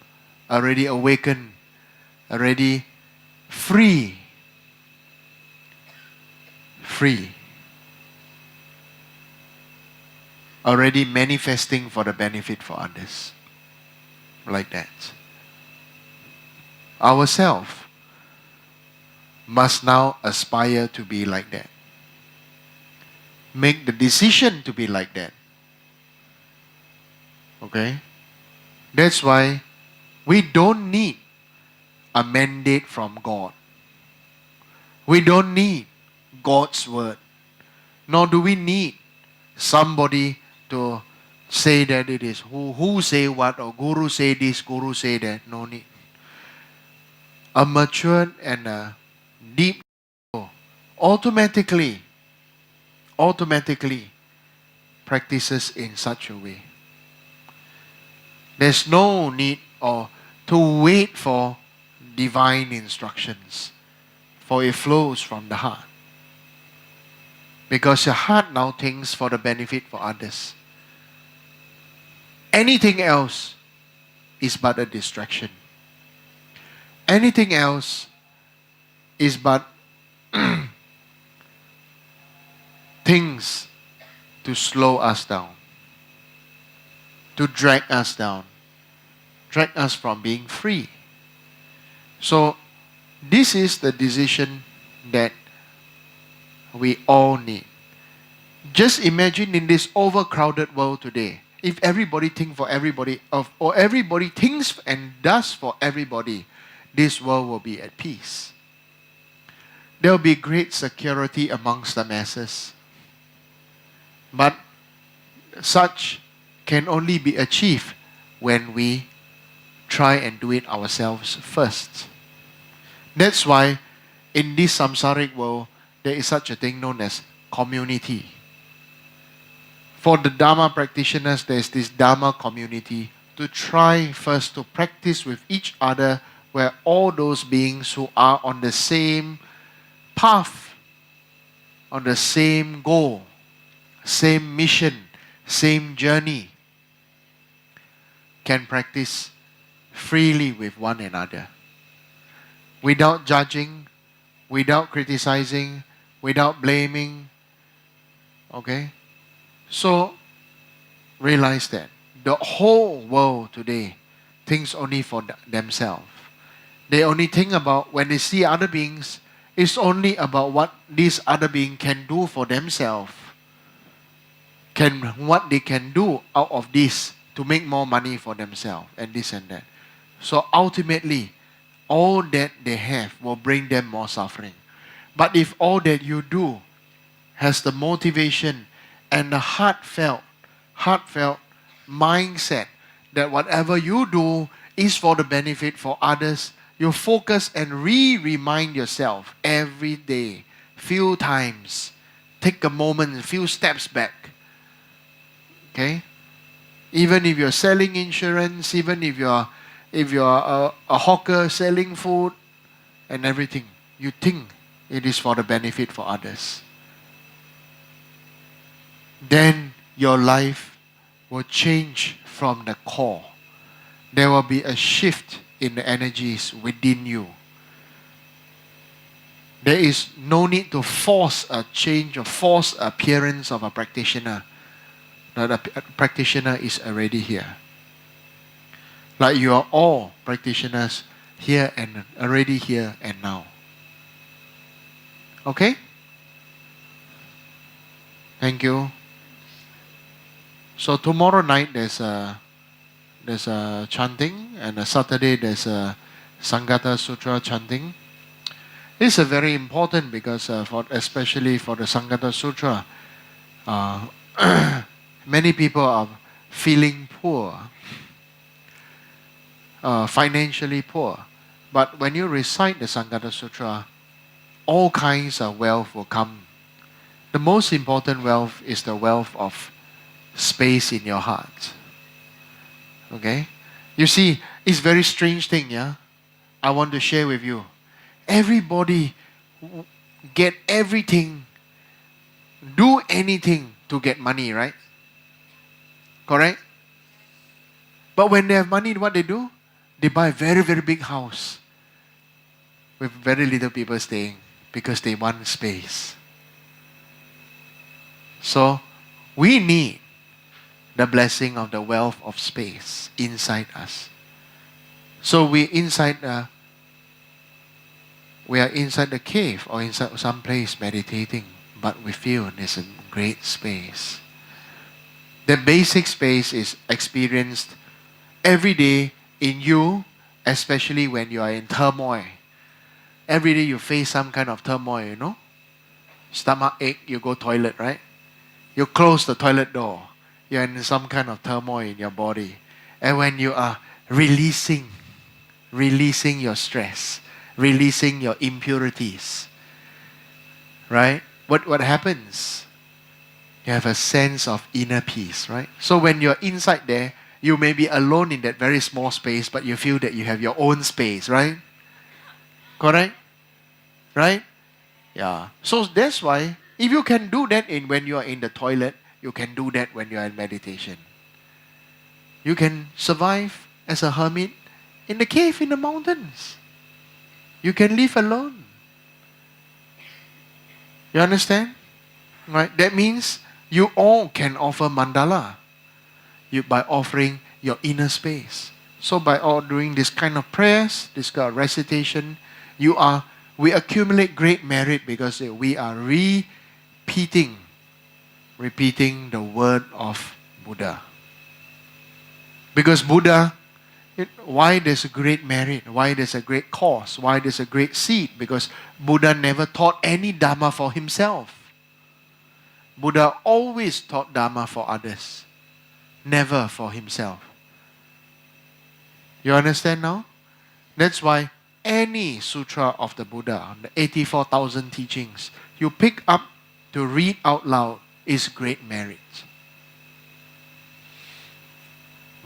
A: already awakened, already free. Already manifesting for the benefit for others. Like that. Ourselves must now aspire to be like that. Make the decision to be like that. Okay? That's why we don't need a mandate from God. We don't need God's word. Nor do we need somebody to say that it is who say what, or guru say this, guru say that. No need. A matured and a deep automatically practices in such a way. There's no need or to wait for divine instructions, for it flows from the heart. Because your heart now thinks for the benefit for others. Anything else is but a distraction. Anything else is but things to slow us down, to drag us down, drag us from being free. So this is the decision that we all need. Just imagine in this overcrowded world today, if everybody thinks for everybody, or everybody thinks and does for everybody, this world will be at peace. There will be great security amongst the masses. But such can only be achieved when we try and do it ourselves first. That's why in this samsaric world, there is such a thing known as community. For the Dharma practitioners, there's this Dharma community to try first to practice with each other, where all those beings who are on the same path, on the same goal, same mission, same journey, can practice freely with one another. Without judging, without criticizing, without blaming. Okay? So, realize that the whole world today thinks only for themselves. They only think about, when they see other beings, it's only about what this other being can do for themselves. What they can do out of this to make more money for themselves, and this and that. So ultimately, all that they have will bring them more suffering. But if all that you do has the motivation and the heartfelt mindset that whatever you do is for the benefit for others, you focus and remind yourself every day, few times. Take a moment, few steps back. Okay? Even if you're selling insurance, even if you're a hawker selling food and everything, you think it is for the benefit for others. Then your life will change from the core. There will be a shift in the energies within you. There is no need to force a change or force appearance of a practitioner. The practitioner is already here. Like you are all practitioners here and already here and now. Okay? Thank you. So tomorrow night there's a chanting, and a Saturday there's a Sangata Sutra chanting. This is very important because especially for the Sangata Sutra, many people are feeling poor, financially poor. But when you recite the Sangata Sutra, all kinds of wealth will come. The most important wealth is the wealth of space in your heart. Okay? You see, it's a very strange thing, yeah? I want to share with you. Everybody get everything, do anything to get money, right? Correct? But when they have money, what they do? They buy a very, very big house with very little people staying because they want space. So, we need the blessing of the wealth of space inside us. So we are inside the cave or inside some place meditating, but we feel there's a great space. The basic space is experienced every day in you, especially when you are in turmoil. Every day you face some kind of turmoil, you know? Stomach ache, you go toilet, right? You close the toilet door. You're in some kind of turmoil in your body. And when you are releasing your stress, releasing your impurities, right? What happens? You have a sense of inner peace, right? So when you're inside there, you may be alone in that very small space, but you feel that you have your own space, right? Correct? Right? Yeah. So that's why, if you can do that when you are in the toilet, you can do that when you are in meditation. You can survive as a hermit in the cave in the mountains. You can live alone. You understand? Right? That means you all can offer mandala by offering your inner space. So by all doing this kind of prayers, this kind of recitation, we accumulate great merit because we are repeating the word of Buddha. Because Buddha, why there's a great merit, why there's a great cause, why there's a great seed? Because Buddha never taught any Dharma for himself. Buddha always taught Dharma for others, never for himself. You understand now? That's why any sutra of the Buddha, the 84,000 teachings, you pick up to read out loud is great merit.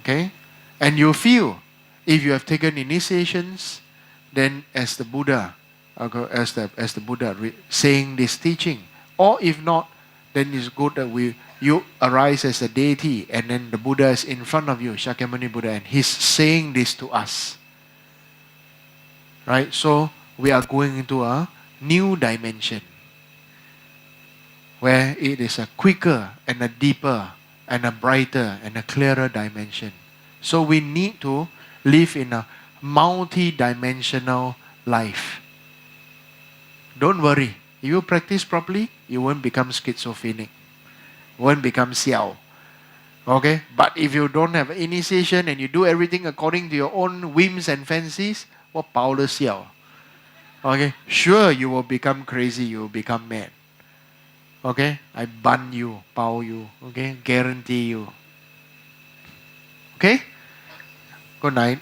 A: Okay? And you feel, if you have taken initiations, then as the Buddha, saying this teaching, or if not, then it's good that you arise as a deity, and then the Buddha is in front of you, Shakyamuni Buddha, and he's saying this to us. Right? So we are going into a new dimension where it is a quicker and a deeper and a brighter and a clearer dimension. So we need to live in a multi-dimensional life. Don't worry. If you practice properly, you won't become schizophrenic. Won't become xiao. Okay? But if you don't have initiation and you do everything according to your own whims and fancies, what power xiao? Okay? Sure, you will become crazy, you will become mad. Okay? I ban you, power you. Okay? Guarantee you. Okay? Good night.